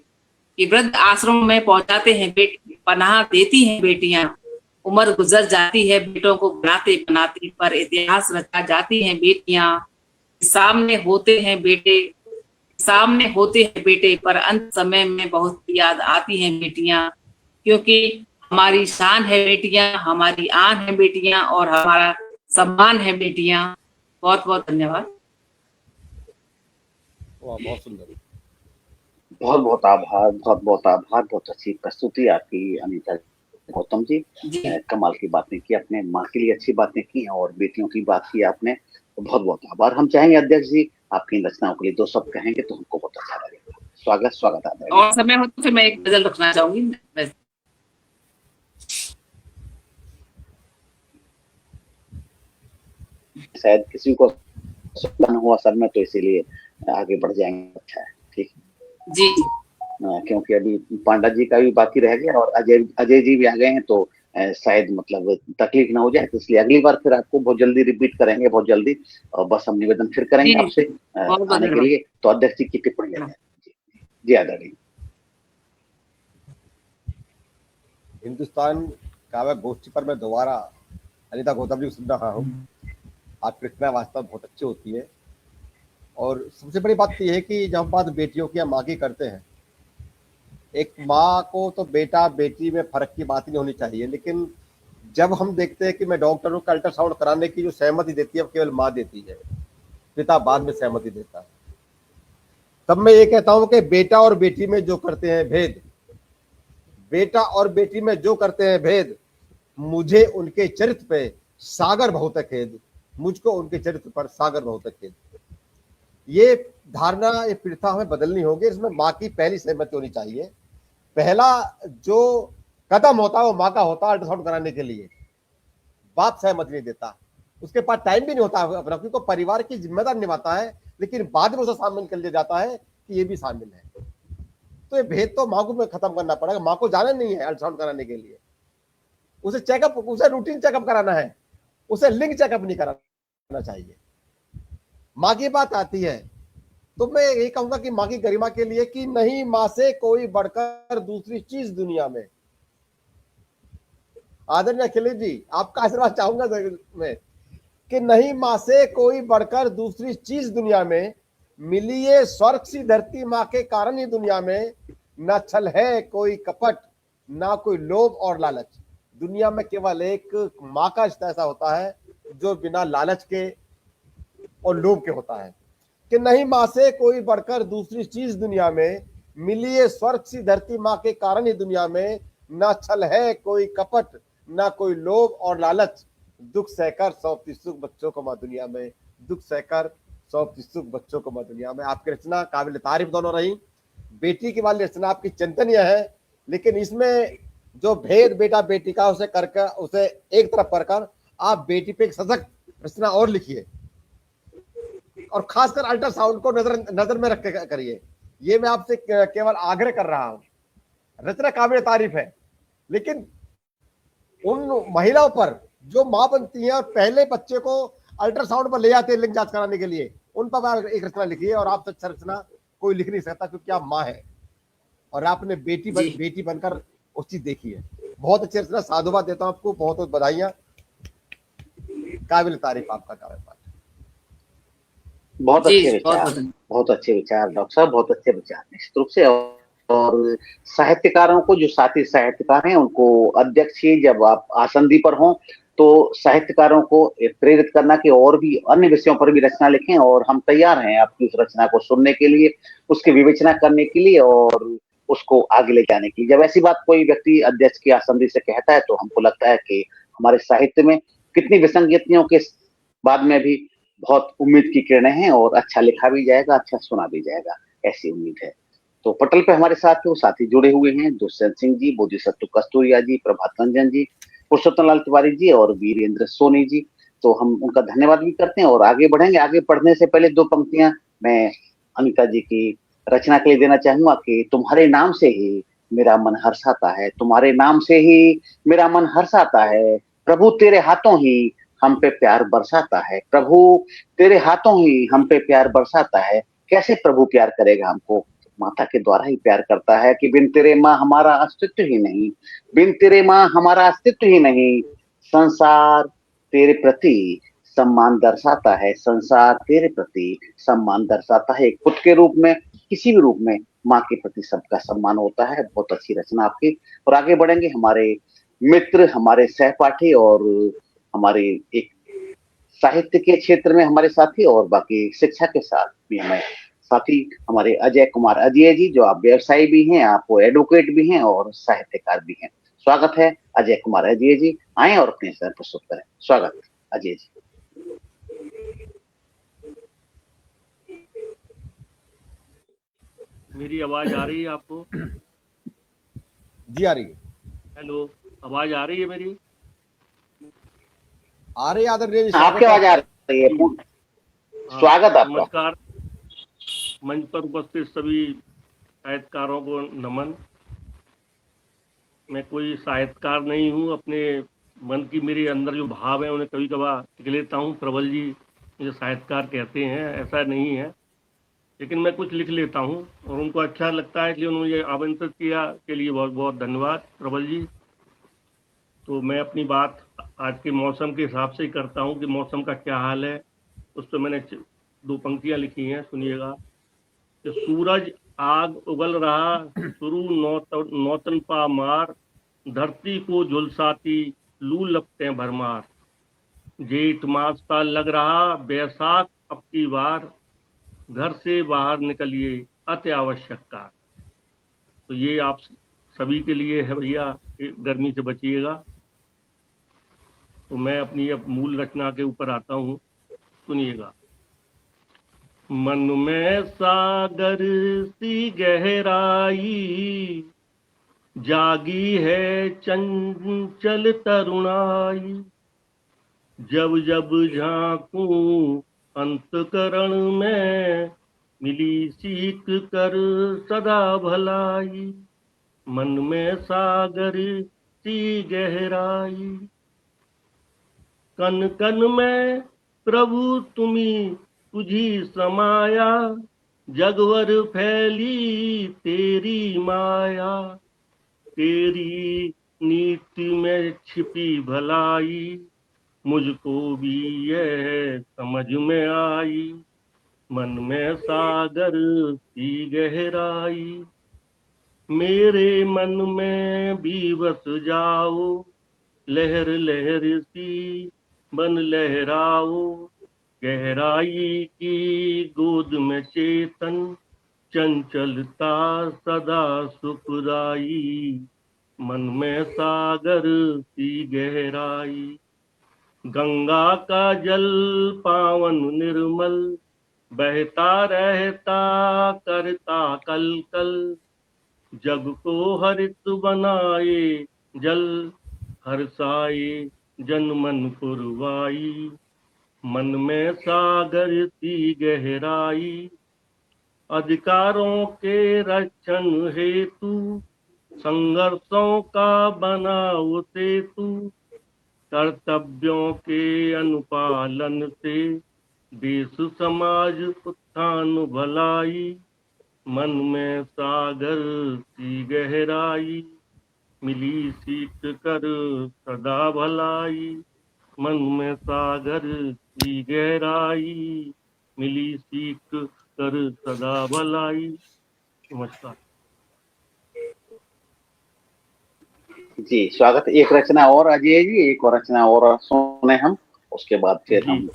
कि वृद्ध आश्रमों में पहुंचाते हैं बेटे पनाह देती हैं बेटियां। उम्र गुजर जाती है बेटों को बनाते बनाते, पर इतिहास रचा जाती हैं बेटियां। सामने होते हैं बेटे पर अंत समय में बहुत याद आती हैं बेटियां, क्योंकि हमारी शान है बेटियां, हमारी आन है बेटियां, और हमारा सम्मान है बेटियां। बहुत बहुत धन्यवाद। बहुत सुंदर, बहुत बहुत आभार, बहुत बहुत आभार। बहुत अच्छी प्रस्तुति आपकी अनीता गौतम जी। कमाल की बातें की आपने, माँ के लिए अच्छी बातें की और बेटियों की बात की आपने, तो बहुत बहुत आभार। हम चाहेंगे अध्यक्ष जी आपकी इन रचनाओं के लिए दो शब्द कहेंगे तो हमको बहुत अच्छा लगेगा। स्वागत आदरणीय। और समय हो तो फिर मैं एक गजल रखना चाहूंगी। शायद किसी को सुन हुआ सर में, तो इसीलिए आगे बढ़ जाएंगे। अच्छा है, ठीक जी, क्योंकि अभी पांडा जी का भी बाकी रह गया और अजय जी भी आ गए हैं, तो शायद मतलब तकलीफ ना हो जाए, तो इसलिए अगली बार फिर आपको बहुत जल्दी रिपीट करेंगे, बहुत जल्दी। और बस हम निवेदन फिर करेंगे आपसे आने के लिए। तो अध्यक्ष जी की टिप्पणी लेंगे। जी आदरणीय। हिंदुस्तान काव्य गोष्ठी पर मैं दोबारा अनीता गौतम जी को सुन रहा हूँ। आपकी रचना वास्तव बहुत अच्छी होती है, और सबसे बड़ी बात यह है कि जब हम बात बेटियों की या माँ की करते हैं, एक माँ को तो बेटा बेटी में फर्क की बात नहीं होनी चाहिए, लेकिन जब हम देखते हैं कि मैं डॉक्टर को अल्ट्रासाउंड कराने की जो सहमति देती है वो केवल माँ देती है, पिता बाद में सहमति देता है, तब मैं ये कहता हूं कि बेटा और बेटी में जो करते हैं भेद, बेटा और बेटी में जो करते हैं भेद, मुझे उनके चरित्र पे सागर बहुत है खेद, मुझको उनके चरित्र पर सागर बहुत है खेद। ये धारणा, ये प्रथा हमें बदलनी होगी। इसमें माँ की पहली सहमति होनी चाहिए। पहला जो कदम होता है वो माँ का होता है अल्ट्रासाउंड कराने के लिए। बाप सहमति नहीं देता, उसके पास टाइम भी नहीं होता अपना, क्योंकि परिवार की जिम्मेदारी निभाता है, लेकिन बाद में उसे शामिल कर लिया जाता है कि ये भी शामिल है। तो ये भेद तो माँ को खत्म करना पड़ेगा। माँ को जाना नहीं है अल्ट्रासाउंड कराने के लिए, उसे चेकअप, उसे रूटीन चेकअप कराना है, उसे लिंग चेकअप नहीं कराना चाहिए। माँ की बात आती है तो मैं यही कहूंगा कि माँ की गरिमा के लिए कि नहीं माँ से कोई बढ़कर दूसरी चीज दुनिया में। आदरणीय अखिलेश जी, आपका आशीर्वाद चाहूंगा मैं कि नहीं माँ से कोई बढ़कर दूसरी चीज दुनिया में, मिली ये स्वर्ग सी धरती माँ के कारण ही दुनिया में, न छल है कोई कपट ना कोई लोभ और लालच। दुनिया में केवल एक माँ का रिश्ता ऐसा होता है जो बिना लालच के और लोभ के होता है, कि नहीं माँ से कोई बढ़कर दूसरी चीज दुनिया में, मिली है स्वर्ग सी धरती माँ के कारण ही दुनिया में, ना छल है कोई कपट ना कोई लोभ और लालच, दुख सहकर सौंपती सुख बच्चों को माँ दुनिया में, दुख सहकर सौंपती सुख बच्चों को माँ दुनिया में। आपकी रचना काबिल तारीफ दोनों रही। बेटी की वाली रचना आपकी चिंतनीय है, लेकिन इसमें जो भेद बेटा बेटी का उसे करके उसे एक तरफ कर आप बेटी पे एक सजग रचना और लिखिए, और खासकर अल्ट्रासाउंड को नजर में रख के करिए। ये मैं आपसे केवल आग्रह कर रहा हूं। रचना काबिल तारीफ है, लेकिन उन महिलाओं पर जो मां बनती हैं और पहले बच्चे को अल्ट्रासाउंड पर ले जाते हैं लिंग जांच कराने के लिए, उन पर एक रचना लिखिए। और आप अच्छा रचना कोई लिख नहीं सकता, क्योंकि आप माँ है और आपने बेटी बनकर उस चीज देखी है। बहुत अच्छी रचना, साधुवाद देता हूं आपको, बहुत बहुत बधाइयां, काबिल तारीफ आपका कार्यपाठ। बहुत अच्छे विचार, बहुत अच्छे विचार डॉक्टर साहब, बहुत अच्छे विचार निश्चित रूप से। और साहित्यकारों को, जो साथी साहित्यकार हैं, उनको अध्यक्ष ही जब आप आसंदी पर हों तो साहित्यकारों को प्रेरित करना कि और भी अन्य विषयों पर भी रचना लिखें, और हम तैयार हैं आपकी उस रचना को सुनने के लिए, उसकी विवेचना करने के लिए और उसको आगे ले जाने के लिए। जब ऐसी बात कोई व्यक्ति अध्यक्ष की आसंदी से कहता है तो हमको लगता है कि हमारे साहित्य में कितनी विसंगतियों के बाद में भी बहुत उम्मीद की किरणें हैं, और अच्छा लिखा भी जाएगा, अच्छा सुना भी जाएगा, ऐसी उम्मीद है। तो पटल पे हमारे साथ वो साथी जुड़े हुए हैं, दुष्यंत सिंह जी, बोधिसत्व कस्तूरिया जी, प्रभात रंजन जी, पुरुषोत्तम लाल तिवारी जी और वीरेंद्र सोनी जी। तो हम उनका धन्यवाद भी करते हैं और आगे बढ़ेंगे। आगे बढ़ने से पहले दो पंक्तियां मैं अनिता जी की रचना के लिए देना चाहूंगा कि तुम्हारे नाम से ही मेरा मन हर्षाता है, तुम्हारे नाम से ही मेरा मन हर्षाता है, प्रभु तेरे हाथों ही हम पे प्यार बरसाता है, प्रभु तेरे हाथों ही हम पे प्यार बरसाता है। कैसे प्रभु प्यार करेगा हमको? माता के द्वारा ही प्यार करता है कि बिन तेरे माँ हमारा अस्तित्व ही नहीं, बिन तेरे माँ हमारा अस्तित्व ही नहीं, संसार तेरे प्रति सम्मान दर्शाता है, संसार तेरे प्रति सम्मान दर्शाता है। पुत्र के रूप में, किसी भी रूप में माँ के प्रति सबका सम्मान होता है। बहुत अच्छी रचना आपकी। और आगे बढ़ेंगे, हमारे मित्र, हमारे सहपाठी और हमारे एक साहित्य के क्षेत्र में हमारे साथी और बाकी शिक्षा के साथ भी हमें साथी हमारे अजय कुमार अजय जी, जो आप व्यवसायी भी हैं, आप एडवोकेट भी हैं और साहित्यकार भी हैं। स्वागत है अजय कुमार अजय जी, आए और अपने सर प्रस्तुत करें। स्वागत अजय जी। मेरी आवाज आ रही है आपको? जी आ रही है। हेलो, आवाज आ रही है मेरी? आ रही है आदरणीय जी, आपकी आवाज आ रही है। स्वागत आपका। नमस्कार। मंच पर उपस्थित सभी साहित्यकारों को नमन। मैं कोई साहित्यकार नहीं हूँ, अपने मन की मेरे अंदर जो भाव है उन्हें कभी कभार लिख लेता हूँ। प्रबल जी मुझे साहित्यकार कहते हैं, ऐसा नहीं है, लेकिन मैं कुछ लिख लेता हूँ और उनको अच्छा लगता है, इसलिए उन्होंने मुझे आमंत्रित किया के लिए बहुत बहुत धन्यवाद प्रबल जी। तो मैं अपनी बात आज के मौसम के हिसाब से ही करता हूँ कि मौसम का क्या हाल है। उस पर मैंने दो पंक्तियाँ लिखी हैं, सुनिएगा। कि सूरज आग उगल रहा, शुरू नौतन पा मार, धरती को झुलसाती लू लपटें भरमार, जेठ मास का लग रहा बैसाख अब की बार, घर से बाहर निकलिए अति आवश्यक का। तो ये आप सभी के लिए है भैया, गर्मी से बचिएगा। तो मैं अपनी अब मूल रचना के ऊपर आता हूँ, सुनिएगा। मन में सागर सी गहराई, जागी है चंचल तरुणाई, जब जब झांकूं अंतकरण में, मिली सीख कर सदा भलाई, मन में सागर सी गहराई, कन कन में प्रभु तुम्ही तुझी समाया, जगवर फैली तेरी माया, तेरी नीति में छिपी भलाई, मुझको भी यह समझ में आई, मन में सागर की गहराई, मेरे मन में भी बस जाओ, लहर लहर सी बन लहराओ गहराई की गोद में चेतन, चंचलता सदा सुखदाई, मन में सागर की गहराई। गंगा का जल पावन निर्मल, बहता रहता करता कल कल, जग को हरित बनाए जल, हर्षाए जन मन पुरवाई, मन में सागर की गहराई। अधिकारों के रक्षण हेतु, संघर्षों का बनाओ सेतु, कर्तव्यों के अनुपालन से देश समाज उत्थान भलाई, मन में सागर की गहराई, मिली सीख कर सदा भलाई, मन में सागर की गहराई, मिली सीख कर सदा भलाई। नमस्कार जी, स्वागत। एक रचना और अजय जी, एक और रचना और सुने हम, उसके बाद फिर हम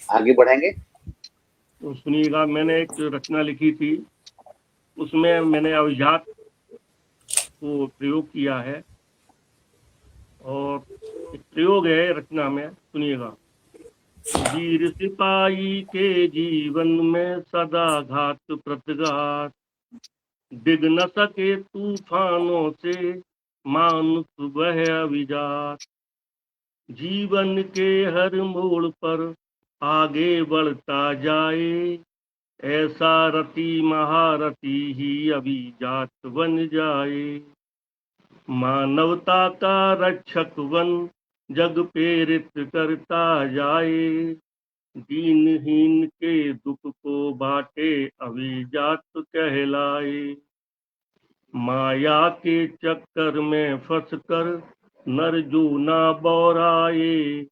आगे बढ़ेंगे। तो सुनिएगा, मैंने एक रचना लिखी थी, उसमें मैंने अभिजात को प्रयोग किया है, और एक प्रयोग है रचना में, सुनिएगा। वीर सिपाही के जीवन में सदा घात प्रतिघात, डिग न सके तूफानों से मानुष वह अभिजात, जीवन के हर मोड़ पर आगे बढ़ता जाए, ऐसा रति महारथी ही अभिजात बन जाए, मानवता का रक्षक बन जग प्रेरित करता जाए, दीनहीन के दुख को बांटे अभिजात कहलाए, माया के चक्कर में फंस कर नर जो ना बौराए,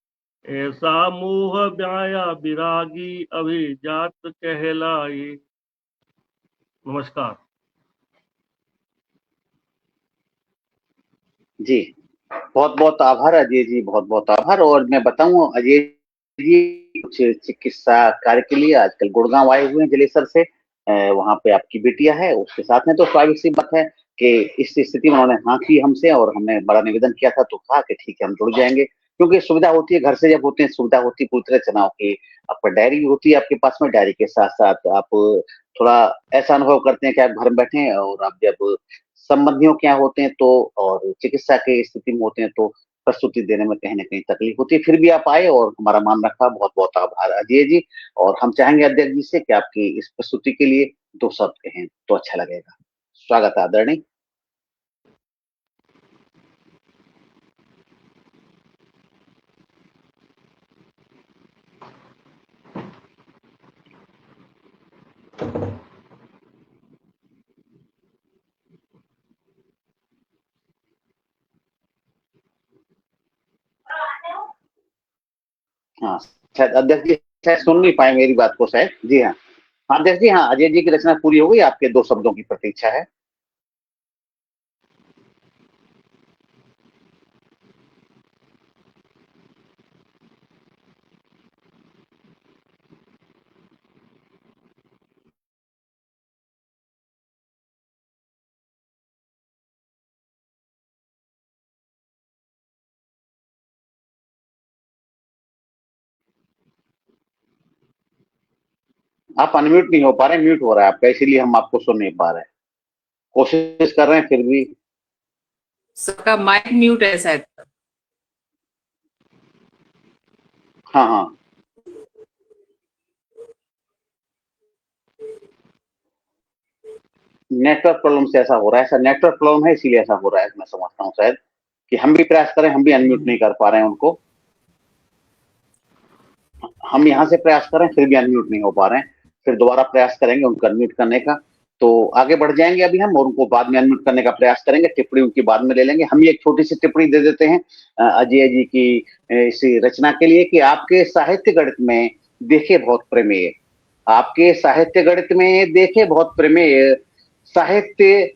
ऐसा मोह माया विरागी अभिजात कहलाए। नमस्कार जी, बहुत बहुत आभार अजय जी, बहुत बहुत आभार। और मैं बताऊं अजय जी कुछ चिकित्सा कार्य के लिए आजकल गुड़गांव आए हुए हैं जलेसर से। वहां पे आपकी बिटिया है, उसके साथ में, तो स्वाभाविक सी बात है कि इस स्थिति में उन्होंने हाँ की हमसे, और हमने बड़ा निवेदन किया था, तो कहा कि ठीक है हम जुड़ जाएंगे, क्योंकि सुविधा होती है घर से जब होते हैं, सुविधा होती है पूरी तरह चुनाव की। आपका डायरी भी होती है आपके पास में, डायरी के साथ साथ आप थोड़ा ऐसा अनुभव करते हैं कि आप घर में बैठे हैं, और आप जब संबंधियों के यहाँ होते हैं तो, और चिकित्सा के स्थिति में होते हैं तो प्रस्तुति देने में कहीं ना कहीं तकलीफ होती है। फिर भी आप आए और हमारा मान रखा, बहुत बहुत आभार अजय जी। और हम चाहेंगे अध्यक्ष जी से कि आपकी इस प्रस्तुति के लिए 2 शब्द कहें तो अच्छा लगेगा। स्वागत है आदरणीय। हाँ, शायद अध्यक्ष जी शायद सुन नहीं पाए मेरी बात को शायद। जी हाँ, हाँ अध्यक्ष जी, हाँ अजय जी की रचना पूरी हो गई, आपके 2 शब्दों की प्रतीक्षा है। आप अनम्यूट नहीं हो पा रहे, म्यूट हो रहा है आपका, इसीलिए हम आपको सुन नहीं पा रहे हैं। कोशिश कर रहे हैं फिर भी। सबका माइक म्यूट है शायद। हाँ हाँ, नेटवर्क प्रॉब्लम से ऐसा हो रहा है, ऐसा नेटवर्क प्रॉब्लम है इसीलिए ऐसा हो रहा है, मैं समझता हूँ शायद कि हम भी प्रयास करें, हम भी अनम्यूट नहीं कर पा रहे हैं उनको। हम यहाँ से प्रयास करें फिर भी अनम्यूट नहीं हो पा रहे हैं, फिर दोबारा प्रयास करेंगे उनको अनम्यूट करने का, तो आगे बढ़ जाएंगे अभी हम, और उनको बाद में अनम्यूट करने का प्रयास करेंगे, टिप्पणी उनकी बाद में ले लेंगे। हम ये एक छोटी सी टिप्पणी दे देते हैं अजय जी की इस रचना के लिए कि आपके साहित्य गणित में देखे बहुत प्रमेय, आपके साहित्य गणित में देखे बहुत प्रमेय, साहित्य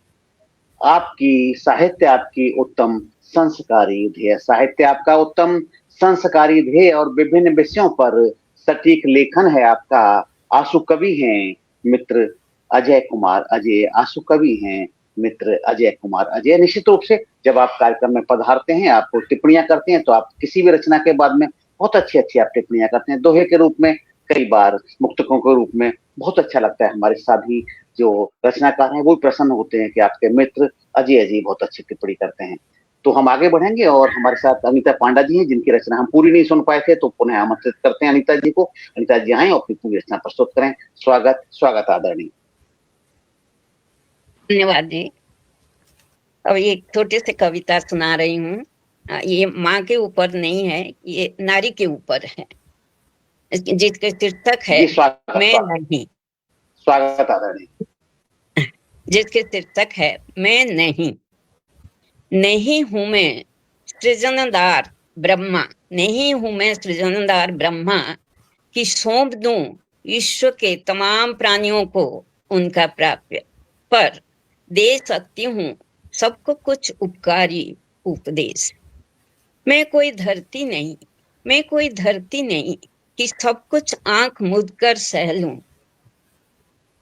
आपकी उत्तम संस्कारी ध्येय, साहित्य आपका उत्तम संस्कारी ध्येय और विभिन्न विषयों पर सटीक लेखन है आपका। आशु कवि हैं मित्र अजय कुमार अजय, आशु कवि हैं मित्र अजय कुमार अजय। निश्चित रूप से जब आप कार्यक्रम में पधारते हैं, आप टिप्पणियां करते हैं, तो आप किसी भी रचना के बाद में बहुत अच्छी अच्छी आप टिप्पणियां करते हैं, दोहे के रूप में, कई बार मुक्तकों के रूप में। बहुत अच्छा लगता है। हमारे साथी जो रचनाकार हैं वो प्रसन्न होते हैं कि आपके मित्र अजय जी बहुत अच्छी टिप्पणी करते हैं। तो हम आगे बढ़ेंगे और हमारे साथ अनीता पांडा जी हैं, जिनकी रचना हम पूरी नहीं सुन पाए थे, तो पुनः आमंत्रित करते हैं अनीता जी को। अनीता जी आए और अपनी पूरी रचना प्रस्तुत करें। स्वागत स्वागत आदरणीय। धन्यवाद जी। अब एक छोटे से कविता सुना रही हूँ। ये माँ के ऊपर नहीं है, ये नारी के ऊपर है, जिसके शीर्षक है मैं नहीं। स्वागत आदरणीय। जिसके शीर्षक है मैं नहीं। नहीं हूं मैं सृजनदार ब्रह्मा, नहीं हूं मैं सृजनदार ब्रह्मा कि सौंप दूं विश्व के तमाम प्राणियों को उनका प्राप्य, पर दे सकती हूँ सबको कुछ उपकारी उपदेश। मैं कोई धरती नहीं, मैं कोई धरती नहीं कि सब कुछ आंख मूंद कर सह लूं।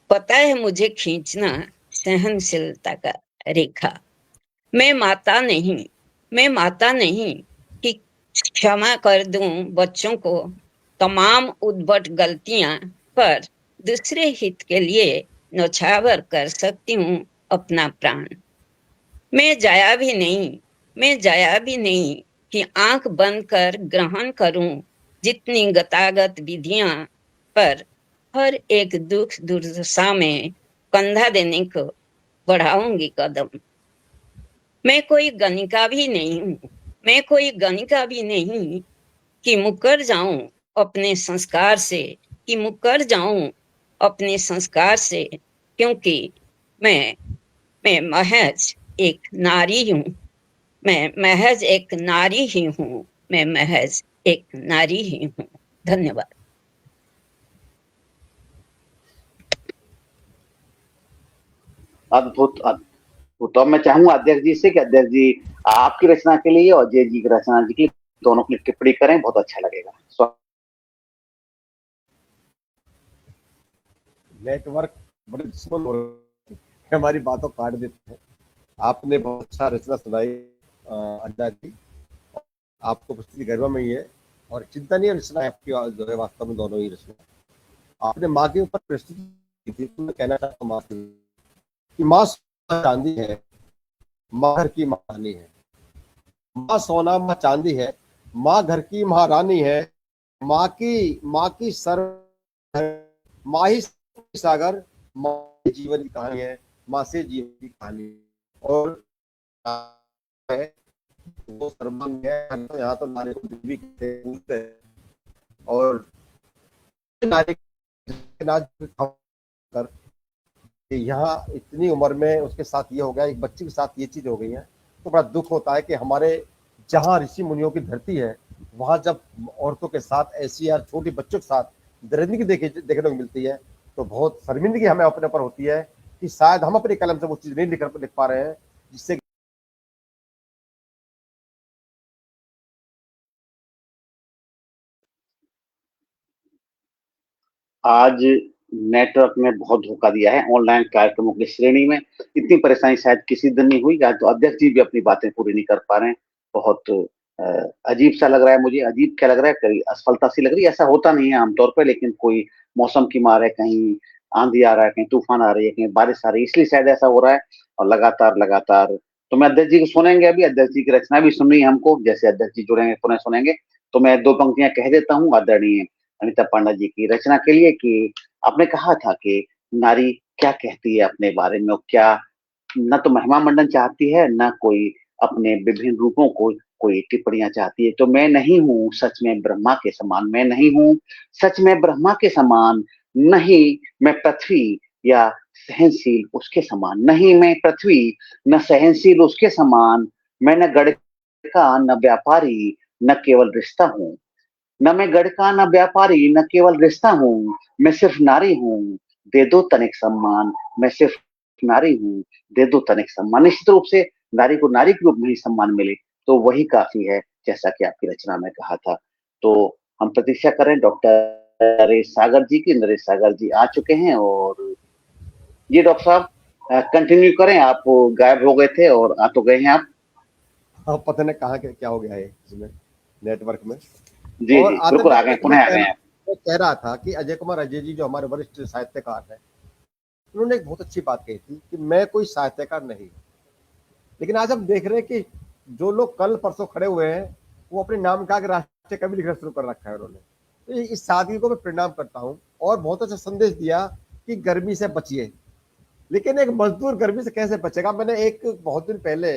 पता है मुझे खींचना सहनशीलता का रेखा। मैं माता नहीं, मैं माता नहीं कि क्षमा कर दूं बच्चों को तमाम उद्भट गलतियां, पर दूसरे हित के लिए न्यौछावर कर सकती हूँ अपना प्राण। मैं जाया भी नहीं, मैं जाया भी नहीं कि आंख बंद कर ग्रहण करूं जितनी गतागत विधियां, पर हर एक दुख दुर्दशा में कंधा देने को बढ़ाऊंगी कदम। मैं कोई गणिका भी नहीं हूँ, मैं कोई गणिका भी नहीं कि मुकर जाऊं अपने संस्कार से, कि मुकर जाऊं अपने संस्कार से, क्योंकि मैं महज एक नारी हूँ, मैं महज एक नारी ही हूँ, मैं महज एक नारी ही हूँ। धन्यवाद। अद्भुत अद्भुत। तो मैं चाहूंगा अध्यक्ष जी से कि अध्यक्ष जी आपकी रचना के लिए और जय जी की रचना जी की दोनों की टिप्पणी करें, बहुत अच्छा लगेगा। नेटवर्क बड़े दुश्मन हो रहे हैं, हमारी बातों काट देते हैं। आपने बहुत अच्छा रचना सुनाई अड्डा जी, आपको पुस्तक गरिमा में ही है और चिंता नहीं है, रचना आपकी जो है वास्तव में दोनों ही रचना। आपने माँ के ऊपर प्रस्तुति की थी, तो मैं कहना चाहता हूँ कि माँ चांदी है, माँ घर की महारानी है। माँ सोना माँ चांदी है, माँ घर की महारानी है। माँ की सर्व माँ ही सागर, माँ जीवन की कहानी है, माँ से जीवन की कहानी। और है वो सर्वंग है, यहाँ तो नारी को देवी कहते हैं और नारी कर यहाँ इतनी उम्र में उसके साथ ये हो गया, एक बच्ची के साथ ये चीज हो गई है, तो बड़ा दुख होता है कि हमारे जहाँ ऋषि मुनियों की धरती है, वहां जब औरतों के साथ ऐसी या छोटी बच्चों के साथ दरिंदगी देखने को मिलती है, तो बहुत शर्मिंदगी हमें अपने ऊपर होती है कि शायद हम अपने कलम से वो चीज नहीं लिख पा रहे हैं, जिससे आज नेटवर्क ने बहुत धोखा दिया है। ऑनलाइन कार्यक्रमों की श्रेणी में इतनी परेशानी शायद किसी दिन नहीं हुई। आज तो अध्यक्ष जी भी अपनी बातें पूरी नहीं कर पा रहे हैं। बहुत अजीब सा लग रहा है मुझे। अजीब क्या लग रहा है, कहीं असफलता सी लग रही है। ऐसा होता नहीं है आमतौर पर, लेकिन कोई मौसम की मार है, कहीं आंधी आ रहा है, कहीं तूफान आ रही है, कहीं बारिश आ रही है, इसलिए शायद ऐसा हो रहा है। और लगातार लगातार तो मैं अध्यक्ष जी को सुनेंगे, अभी अध्यक्ष जी की रचना भी सुननी है हमको। जैसे अध्यक्ष जी जुड़ेंगे पुनः सुनेंगे। तो मैं दो पंक्तियां कह देता हूँ आदरणीय अनीता पांडा जी की रचना के लिए कि आपने कहा था कि नारी क्या कहती है अपने बारे में, क्या न तो महिमा मंडन चाहती है, न कोई अपने विभिन्न रूपों को कोई टिप्पणियां चाहती है। तो मैं नहीं हूँ सच में ब्रह्मा के समान, मैं नहीं हूँ सच में ब्रह्मा के समान, नहीं मैं पृथ्वी या सहनशील उसके समान, नहीं मैं पृथ्वी न सहनशील उसके समान, मैं न गढ़का न व्यापारी न केवल रिश्ता हूँ, न मैं गढ़का न व्यापारी न केवल रिश्ता हूँ, मैं सिर्फ नारी हूँ दे दो तनिक सम्मान, मैं सिर्फ नारी हूँ दे दो तनिक सम्मान। निश्चित रूप से नारी को नारी के रूप में ही सम्मान मिले तो वही काफी है। जैसा कि आपकी रचना में कहा था। तो हम प्रतीक्षा करें डॉक्टर नरेश सागर जी की। नरेश सागर जी आ चुके हैं और ये डॉक्टर साहब कंटिन्यू करें, आप गायब हो गए थे और आ तो गए हैं आप। हाँ, पता नहीं कहाँ के क्या हो गया है इसमें नेटवर्क में। जी और जी बिल्कुल आ गए, पुनः आ गए हैं। मैं कह रहा था कि अजय कुमार अजय जी जो हमारे वरिष्ठ साहित्यकार हैं, उन्होंने एक बहुत अच्छी बात कही थी कि मैं कोई साहित्यकार नहीं, लेकिन आज हम देख रहे हैं कि जो लोग कल परसों खड़े हुए हैं वो अपने नाम का राष्ट्रीय कवि लिखना शुरू कर रखा है उन्होंने। तो इस सादगी को मैं प्रणाम करता हूँ और बहुत अच्छा संदेश दिया कि गर्मी से बचिए। लेकिन एक मजदूर गर्मी से कैसे बचेगा? मैंने एक बहुत दिन पहले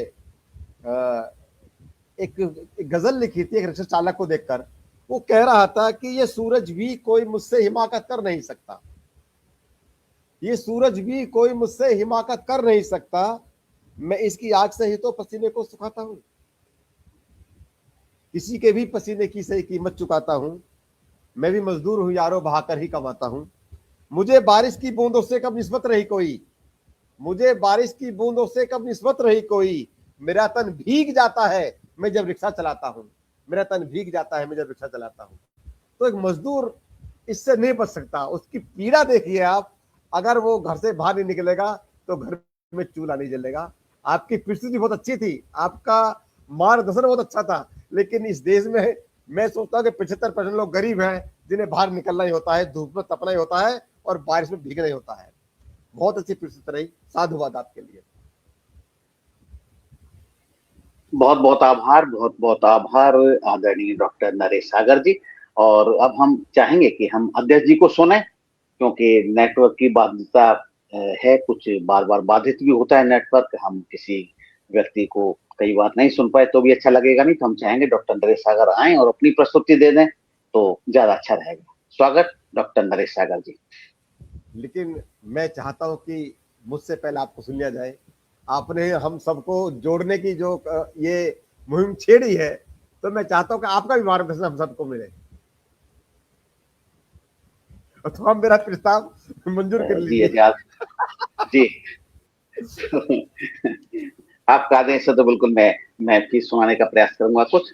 एक गजल लिखी थी एक रिक्शा चालक को देखकर। वो कह रहा था कि ये सूरज भी कोई मुझसे हिमाकत कर नहीं सकता, ये सूरज भी कोई मुझसे हिमाकत कर नहीं सकता, मैं इसकी आग से ही तो पसीने को सुखाता हूं, किसी के भी पसीने की सही कीमत चुकाता हूं, मैं भी मजदूर हूं यारो बहाकर ही कमाता हूं। मुझे बारिश की बूंदों से कब निस्बत रही कोई, मुझे बारिश की बूंदों से कब निस्बत रही कोई, मेरा तन भीग जाता है मैं जब रिक्शा चलाता हूं, मेरा तन भीग जाता है मैं जब रिक्शा चलाता हूं। तो एक मजदूर इससे नहीं बच सकता, उसकी पीड़ा देखिए आप। अगर वो घर से बाहर नहीं निकलेगा तो घर में चूल्हा नहीं जलेगा। आपकी प्रस्तुति बहुत अच्छी थी, आपका मार्गदर्शन बहुत अच्छा था, लेकिन इस देश में मैं सोचता हूँ कि 75% लोग गरीब हैं जिन्हें बाहर निकलना ही होता है, धूप में तपना ही होता है और बारिश में भीगना ही होता है। बहुत अच्छी प्रस्तुति रही, साधुवाद आपके लिए। बहुत बहुत आभार आदरणीय डॉक्टर नरेश सागर जी। और अब हम चाहेंगे कि हम अध्यक्ष जी को सुने, क्योंकि नेटवर्क की बाध्यता है, कुछ बार बार बाधित भी होता है नेटवर्क। हम किसी व्यक्ति को कई बार नहीं सुन पाए तो भी अच्छा लगेगा नहीं, तो हम चाहेंगे डॉक्टर नरेश सागर आए और अपनी प्रस्तुति दे दें तो ज्यादा अच्छा रहेगा। स्वागत डॉक्टर नरेश सागर जी। लेकिन मैं चाहता हूं कि मुझसे पहले आपको सुन लिया जाए। आपने हम सबको जोड़ने की जो ये मुहिम छेड़ी है, तो मैं चाहता हूं कि आपका भी मार्गदर्शन हम सबको मिले। तो हम मेरा प्रस्ताव मंजूर कर लीजिए। जी आपका आदेश है तो बिल्कुल मैं भी सुनाने का प्रयास करूंगा। कुछ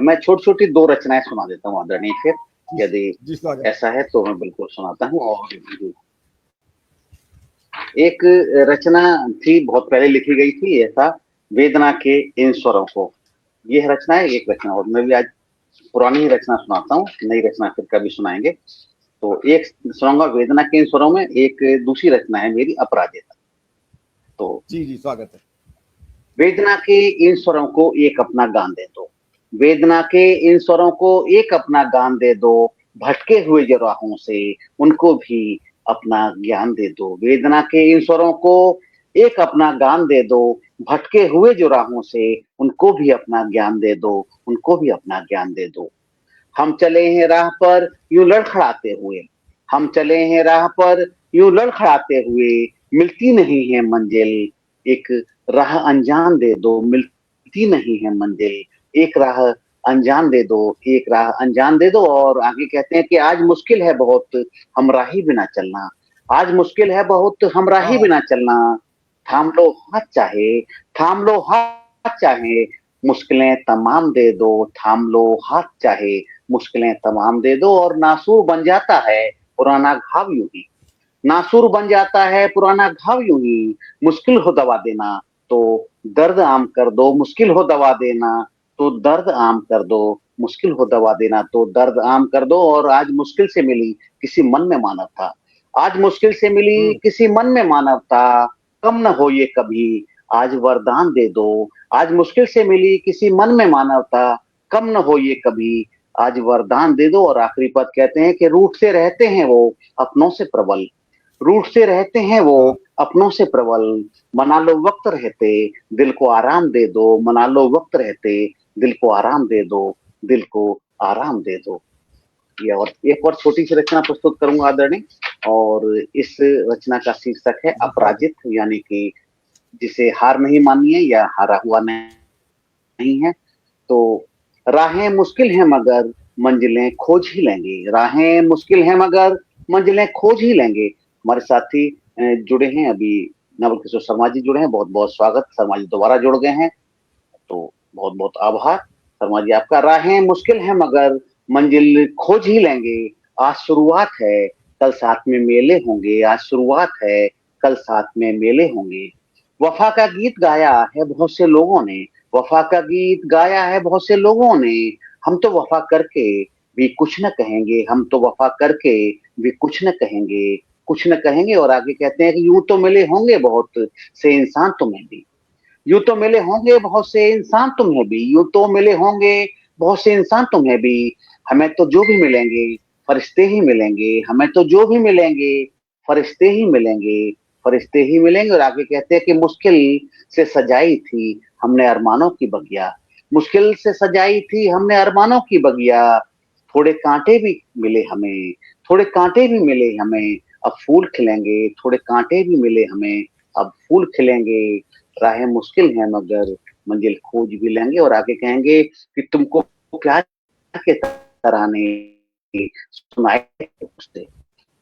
मैं छोटी छोटी 2 रचनाएं सुना देता हूँ आदरणीय, फिर यदि ऐसा है तो मैं बिल्कुल सुनाता हूँ। और एक रचना थी, बहुत पहले लिखी गई थी, ऐसा वेदना के इन स्वरों को। यह रचना है एक रचना, और मैं भी आज पुरानी ही रचना सुनाता हूँ, नई रचना फिर कभी सुनाएंगे। तो एक सुनाऊंगा वेदना के इन स्वरों में, एक दूसरी रचना है मेरी अपराजिता। तो जी स्वागत है। वेदना के इन स्वरों को एक अपना गान दे दो, वेदना के इन स्वरों को एक अपना गान दे दो, भटके हुए जो राहों से उनको भी अपना ज्ञान दे दो। वेदना के इन स्वरों को एक अपना गान दे दो, भटके हुए जो राहों से उनको भी अपना ज्ञान दे दो, उनको भी अपना ज्ञान दे दो। हम चले हैं राह पर यूं लड़खड़ाते हुए, हम चले हैं राह पर यूं लड़खड़ाते हुए, मिलती नहीं है मंजिल, एक राह अनजान दे दो, मिलती नहीं है मंजिल, एक राह अनजान दे दो, एक राह अनजान दे दो। और आगे कहते हैं कि आज मुश्किल है बहुत हमराही बिना चलना, आज मुश्किल है बहुत हमराही बिना चलना, थाम लो हाथ चाहे, थाम लो हाथ चाहे, मुश्किलें तमाम दे दो, थाम लो हाथ चाहे, मुश्किलें तमाम दे दो। और नासूर बन जाता है पुराना घाव यूं ही, नासूर बन जाता है पुराना घाव यूं ही, मुश्किल हो दवा देना तो दर्द आम कर दो, मुश्किल हो दवा देना तो दर्द आम कर दो, मुश्किल हो दवा देना तो दर्द आम कर दो। और आज मुश्किल से मिली किसी मन में मानवता, आज मुश्किल से मिली किसी मन में मानवता, कम न हो ये कभी आज वरदान दे दो, आज मुश्किल से मिली किसी मन में मानवता, कम न हो ये कभी आज वरदान दे दो। और आखिरी पद कहते हैं कि रूठ से रहते हैं वो अपनों से प्रबल, रूठ से रहते हैं वो अपनों से प्रबल, मना लो वक्त रहते दिल को आराम दे दो, मना लो वक्त रहते दिल को आराम दे दो, दिल को आराम दे दो। ये और एक और छोटी सी रचना प्रस्तुत करूंगा आदरणीय, और इस रचना का शीर्षक है अपराजित, यानी कि जिसे हार नहीं मानी है या हारा हुआ नहीं है। तो राहें मुश्किल हैं मगर मंजिलें खोज ही लेंगे, राहें मुश्किल हैं मगर मंजिलें खोज ही लेंगे। हमारे साथी जुड़े हैं अभी, नवल किशोर शर्मा जी जुड़े हैं, बहुत बहुत स्वागत। शर्मा जी दोबारा जुड़ गए हैं, तो बहुत बहुत आभार। शर्मा जी आपका, राहें मुश्किल है मगर मंजिल खोज ही लेंगे, आज शुरुआत है कल साथ में मेले होंगे, आज शुरुआत है कल साथ में मेले होंगे। वफा का गीत गाया है बहुत से लोगों ने, वफा का गीत गाया है बहुत से लोगों ने, हम तो वफा करके भी कुछ न कहेंगे, हम तो वफा करके भी कुछ न कहेंगे, कुछ न कहेंगे। और आगे कहते हैं कि यूं तो मिले होंगे बहुत से इंसान तुम्हें भी, यूं तो मिले होंगे बहुत से इंसान तुम्हें भी, यूं तो मिले होंगे बहुत से इंसान तुम्हें भी, हमें तो जो भी मिलेंगे फरिश्ते ही मिलेंगे, हमें तो जो भी मिलेंगे फरिश्ते ही मिलेंगे, फरिश्ते ही मिलेंगे। और आगे कहते हैं कि मुश्किल से सजाई थी हमने अरमानों की बगिया, मुश्किल से सजाई थी हमने अरमानों की बगिया, थोड़े कांटे भी मिले हमें, थोड़े कांटे भी मिले हमें, अब फूल खिलेंगे, थोड़े कांटे भी मिले हमें, अब फूल खिलेंगे, राहें मुश्किल है मगर मंजिल खोज भी लेंगे। और आगे कहेंगे कि तुमको प्यार के तराने सुनाए थे उससे,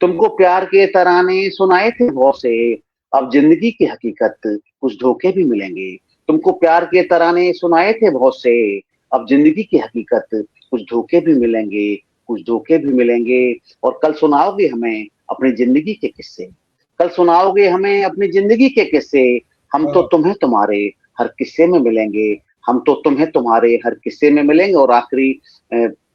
तुमको प्यार के तराने सुनाए थे बहुत से, अब जिंदगी की हकीकत कुछ धोखे भी मिलेंगे, तुमको प्यार के तराने सुनाए थे बहुत से, अब जिंदगी की हकीकत कुछ धोखे भी मिलेंगे, कुछ धोखे भी मिलेंगे। और कल सुनाओगे हमें अपनी जिंदगी के किस्से, कल सुनाओगे हमें अपनी जिंदगी के किस्से, हम तो तुम्हें तुम्हारे हर किस्से में मिलेंगे, हम तो तुम्हें तुम्हारे हर किस्से में मिलेंगे। और आखिरी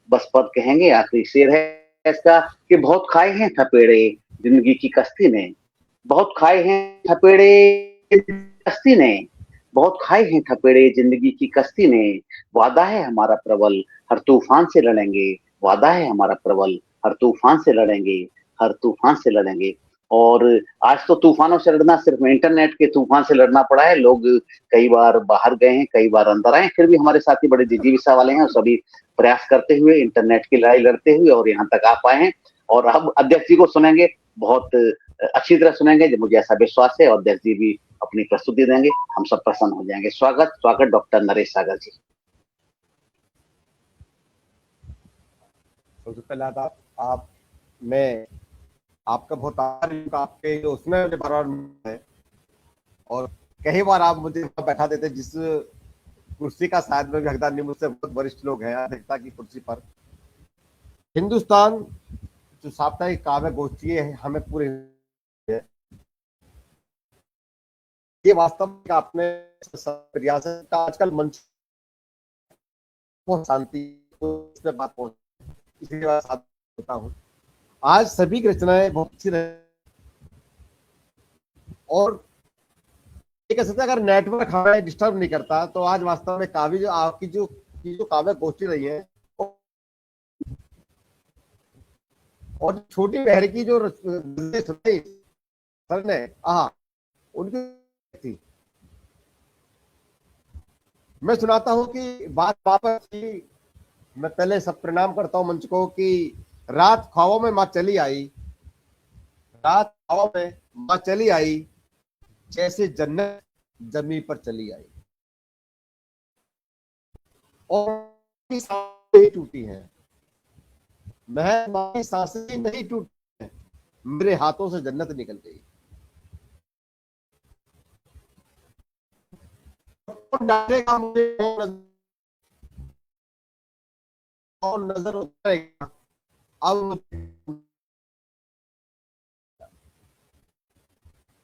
बस पद कहेंगे, आखिरी शेर है इसका कि बहुत खाए हैं थपेड़े जिंदगी की कश्ती ने, बहुत खाए हैं थपेड़े कश्ती ने, बहुत खाए हैं थपेड़े जिंदगी की कश्ती ने, वादा है हमारा प्रबल हर तूफान से लड़ेंगे, वादा है हमारा प्रबल हर तूफान से लड़ेंगे, हर तूफान से लड़ेंगे। और आज तो तूफानों से लड़ना सिर्फ इंटरनेट के तूफान से लड़ना पड़ा है, लोग कई बार बाहर गए हैं, कई बार अंदर आए, फिर भी हमारे साथी बड़े जिजीविसा वाले हैं और सभी प्रयास करते हुए इंटरनेट की लड़ाई लड़ते हुए और यहाँ तक आ पाए हैं। और अब अध्यक्ष जी को सुनेंगे, बहुत अच्छी तरह सुनेंगे, मुझे ऐसा विश्वास है, और अध्यक्ष जी भी अपनी प्रस्तुति देंगे, हम सब प्रसन्न हो जाएंगे। स्वागत स्वागत डॉक्टर नरेश सागर जी। सबसे पहले आप मैं आपका बहुत आभारी हूं, आपके जो उसमें मुझे बार बार है, और कई बार आप मुझे बैठा देते जिस कुर्सी का शायद में भी हकदार नहीं, मुझसे बहुत वरिष्ठ लोग हैं अध्यक्षता की कुर्सी पर। हिंदुस्तान जो साप्ताहिक काव्य गोष्ठी है हमें पूरे, ये वास्तव में आपने रियासत का आजकल मंच शांति पे बात पहुंच, इसलिए होता हूँ। आज सभी की रचनाएं बहुत अच्छी रहे, और एक ऐसा अगर नेटवर्क हमें डिस्टर्ब नहीं करता तो आज वास्तव में काव्य जो आपकी जो काव्य गोष्ठी रही है, और छोटी बहर की जो सर ने उनकी थी, मैं सुनाता हूं कि बात वापस की। मैं पहले सब प्रणाम करता हूं मंच को कि रात ख्वाबों में माँ चली आई, रात ख्वाबों में माँ चली आई, जैसे जन्नत जमीन पर चली आई, और सांसें टूटी हैं, मैं सांसें नहीं टूटी हैं, मेरे हाथों से जन्नत निकल गई। डालेगा मुझे और नजर उतरेगा, अब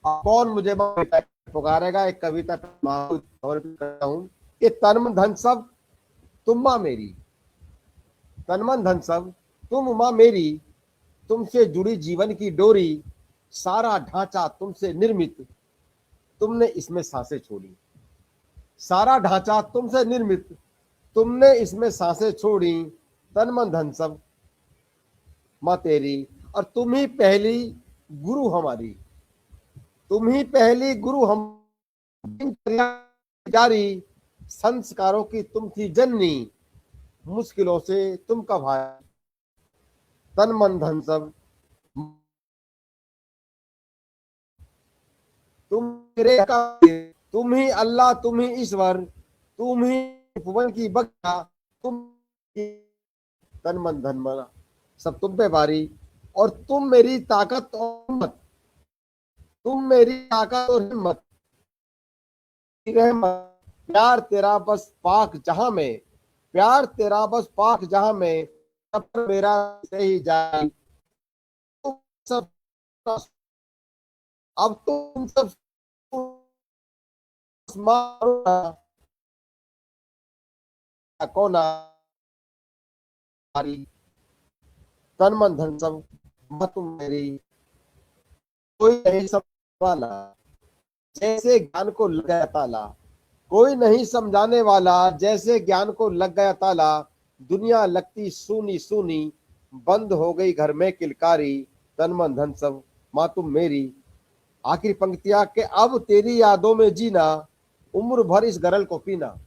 कौन मुझे पुकारेगा। एक कविता करता हूं कि तन मन धन सब तुम माँ मेरी, तन मन धन सब तुम माँ मेरी, तुमसे जुड़ी जीवन की डोरी, सारा ढांचा तुमसे निर्मित, तुमने इसमें सांसें छोड़ी, सारा ढांचा तुमसे निर्मित, तुमने इसमें सांसें छोड़ी, तन मन धन सब माँ तेरी, और तुम ही पहली गुरु हमारी, तुम ही पहली गुरु हम जारी, संस्कारों की तुम थी जननी, मुश्किलों से तुम का भाई, तन मन धन सब तुम तुम ही अल्लाह, तुम ही ईश्वर, तुम ही भुवन की बख्शा, तुम तन मन धन मन सब तुम पे भारी, और तुम मेरी ताकत और हिम्मत, तुम मेरी ताकत और हिम्मत, रहमत प्यार तेरा बस पाक जहां में, प्यार तेरा बस पाक जहां में, सफर मेरा से ही जाए। तुम सब अब तुम सब मारो कोना हमारी, तन मन धन सब तुम मेरी, कोई नहीं समझवाला जैसे ज्ञान को लग गया ताला, कोई नहीं समझाने वाला जैसे ज्ञान को लग गया ताला। दुनिया लगती सूनी सूनी, बंद हो गई घर में किलकारी, तन मन धन सब माँ तुम मेरी। आखिरी पंक्तियां के अब तेरी यादों में जीना, उम्र भर इस गरल को पीना।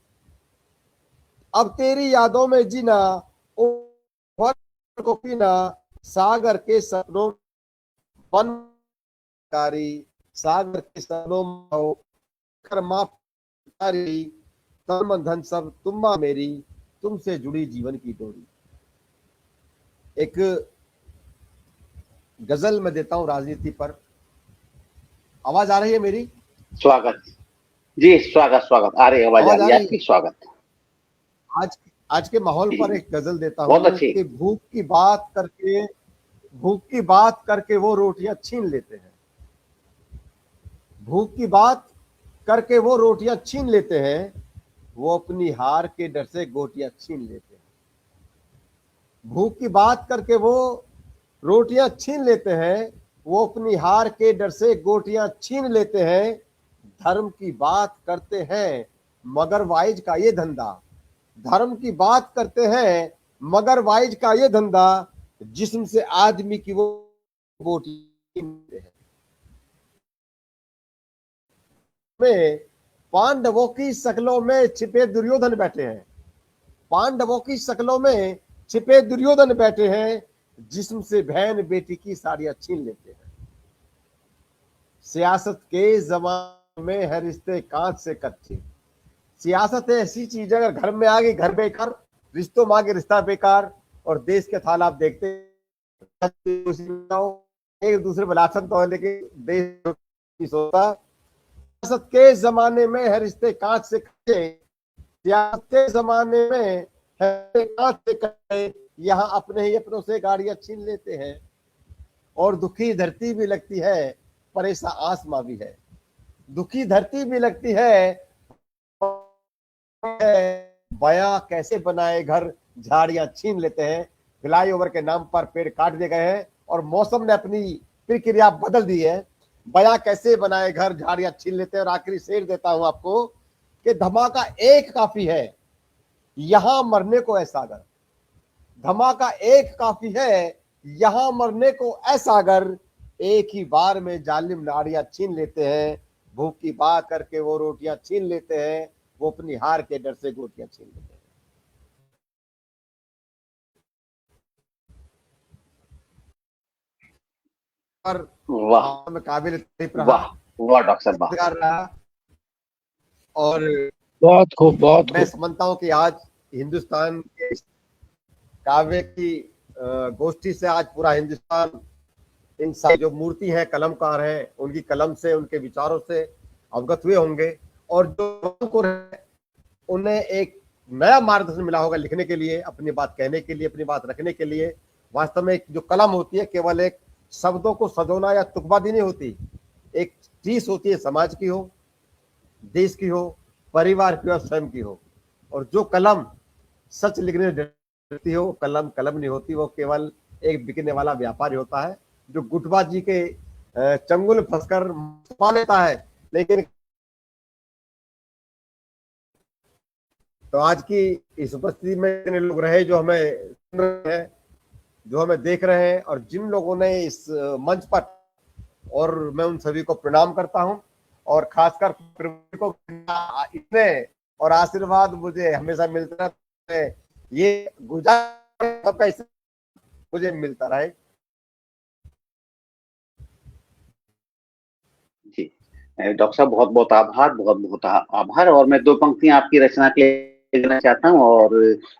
अब तेरी यादों में जीना, उम्र भर को पीना, सागर के सपनों बनकारी, सागर के सपनों में कर माफ कारी, तन मन धन सब तुम मां मेरी, तुमसे जुड़ी जीवन की डोरी। एक गजल में देता हूं राजनीति पर। आवाज आ रही है मेरी? स्वागत जी, स्वागत स्वागत आ रही है, आवाज आ रही है आपकी, स्वागत। आज के माहौल पर एक गजल देता बहुत हूं अच्छी। कि भूख की बात करके वो रोटियां छीन लेते हैं, भूख की बात करके वो रोटियां छीन लेते हैं, वो अपनी हार के डर से गोटियां छीन लेते हैं। भूख की बात करके वो रोटियां छीन लेते हैं, वो अपनी हार के डर से गोटियां छीन लेते हैं। धर्म की बात करते हैं मगर वाइज का ये धंधा, धर्म की बात करते हैं मगर वाइज का ये धंधा, जिस्म से आदमी की वो बोटी है। में पांडवों की शक्लों में छिपे दुर्योधन बैठे हैं, पांडवों की शक्लों में छिपे दुर्योधन बैठे हैं, जिस्म से बहन बेटी की साड़ियां छीन लेते हैं। सियासत के जमाने में है रिश्ते कांच से कच्चे, सियासत ऐसी चीज अगर घर में आ गई घर बेकार, रिश्तों में आ गए रिश्ता बेकार। और देश के हाल आप देखते एक दूसरे बलासन तो है, लेकिन देश होता। सियासत के जमाने में है रिश्ते कांच से कच्चे, सियासत के जमाने में है कांच से कच्चे, यहाँ अपने ही अपनों से गाड़ियां छीन लेते हैं। और दुखी धरती भी लगती है परेशान आसमां भी है, दुखी धरती भी लगती है बया कैसे बनाए घर, झाड़ियां छीन लेते हैं। फ्लाईओवर के नाम पर पेड़ काट दिए गए हैं और मौसम ने अपनी प्रक्रिया बदल दी है। बया कैसे बनाए घर, झाड़ियां छीन लेते हैं। और आखिरी शेर देता हूं आपको कि धमाका एक काफी है यहां मरने को ऐसा अगर, धमाका एक काफी है यहां मरने को ऐसा अगर, एक ही बार में जालिम नाड़ियां छीन लेते हैं। भूख की बात करके वो रोटियां छीन लेते हैं, वो अपनी हार के डर से गोटियां छीन लेते हैं। पर वाह, में काबिल तारीफ रहा, वाह वाह डॉक्टर साहब, रहा। और बहुत खूब, बहुत मैं खूब। समझता हूं कि आज हिंदुस्तान के काव्य की गोष्ठी से आज पूरा हिंदुस्तान इन सारी जो मूर्ति हैं, कलमकार हैं, उनकी कलम से, उनके विचारों से अवगत हुए होंगे। और जो उन्हें एक नया मार्गदर्शन मिला होगा लिखने के लिए, अपनी बात कहने के लिए, अपनी बात रखने के लिए। वास्तव में जो कलम होती है केवल एक शब्दों को सजोना या तुकबादी नहीं होती, एक चीज होती है, समाज की हो, देश की हो, परिवार की हो, स्वयं की हो। और जो कलम सच लिखने डरती हो, कलम कलम नहीं होती, वो केवल एक बिकने वाला व्यापारी होता है जो गुटबाजी के चंगुल फंसकर पा लेता है। लेकिन तो आज की इस उपस्थिति में इतने लोग रहे जो हमें सुन रहे हैं, जो हमें देख रहे हैं, और जिन लोगों ने इस मंच पर, और मैं उन सभी को प्रणाम करता हूं। और खासकर को इतने और आशीर्वाद मुझे हमेशा मिलता है, ये गुजारिश मुझे मिलता रहे। जी डॉक्टर साहब, बहुत बहुत आभार, बहुत बहुत आभार। और मैं दो पंक्तियां आपकी रचना के लिए देना चाहता हूँ, और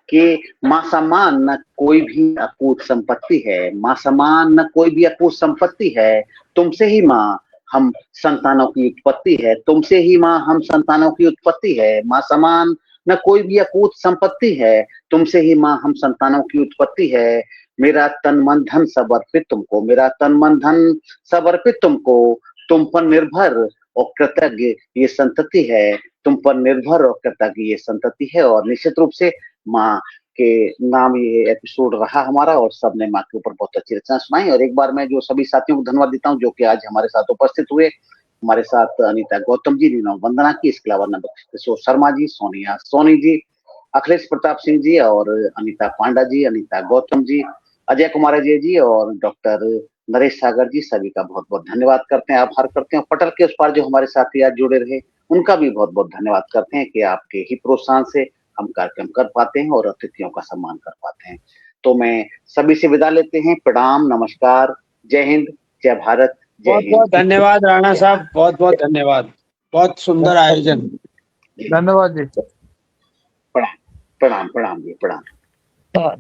कि माँ समान न कोई भी अकूत संपत्ति है, माँ समान न कोई भी अकूत संपत्ति है, तुमसे ही माँ हम संतानों की उत्पत्ति है, तुमसे ही माँ हम संतानों की उत्पत्ति है। माँ समान न कोई भी अकूत संपत्ति है, तुमसे ही माँ हम संतानों की उत्पत्ति है। मेरा तन मन धन सब अर्पित तुमको, मेरा तन मन धन सब अर्पित तुमको, तुम पर निर्भर और कृतज्ञ ये संतति है, तुम पर निर्भर और कृतज्ञ ये संतति है। और निश्चित रूप से माँ के नाम ये एपिसोड रहा हमारा, और सबने माँ के ऊपर बहुत अच्छी रचना सुनाई। और एक बार मैं जो सभी साथियों को धन्यवाद देता हूँ जो कि आज हमारे साथ उपस्थित हुए। हमारे साथ अनीता गौतम जी, नीना वंदना की, इसके अलावा किशोर शर्मा जी, सोनिया सोनी जी, अखिलेश प्रताप सिंह जी और अनीता पांडा जी, अनीता गौतम जी, अजय कुमार अजय जी और डॉक्टर नरेश सागर जी, सभी का बहुत बहुत धन्यवाद करते हैं, आभार करते हैं। पटल के उस पार जो हमारे साथी आज जुड़े रहे उनका भी बहुत बहुत धन्यवाद करते हैं कि आपके ही प्रोत्साहन से हम कार्यक्रम कर पाते हैं और अतिथियों का सम्मान कर पाते हैं। तो मैं सभी से विदा लेते हैं। प्रणाम, नमस्कार, जय हिंद, जय भारत, जय बहुत हिंद। बहुत धन्यवाद राणा साहब, बहुत बहुत धन्यवाद, बहुत सुंदर आयोजन। धन्यवाद जी। प्रणाम प्रणाम प्रणाम जी, प्रणाम। बहुत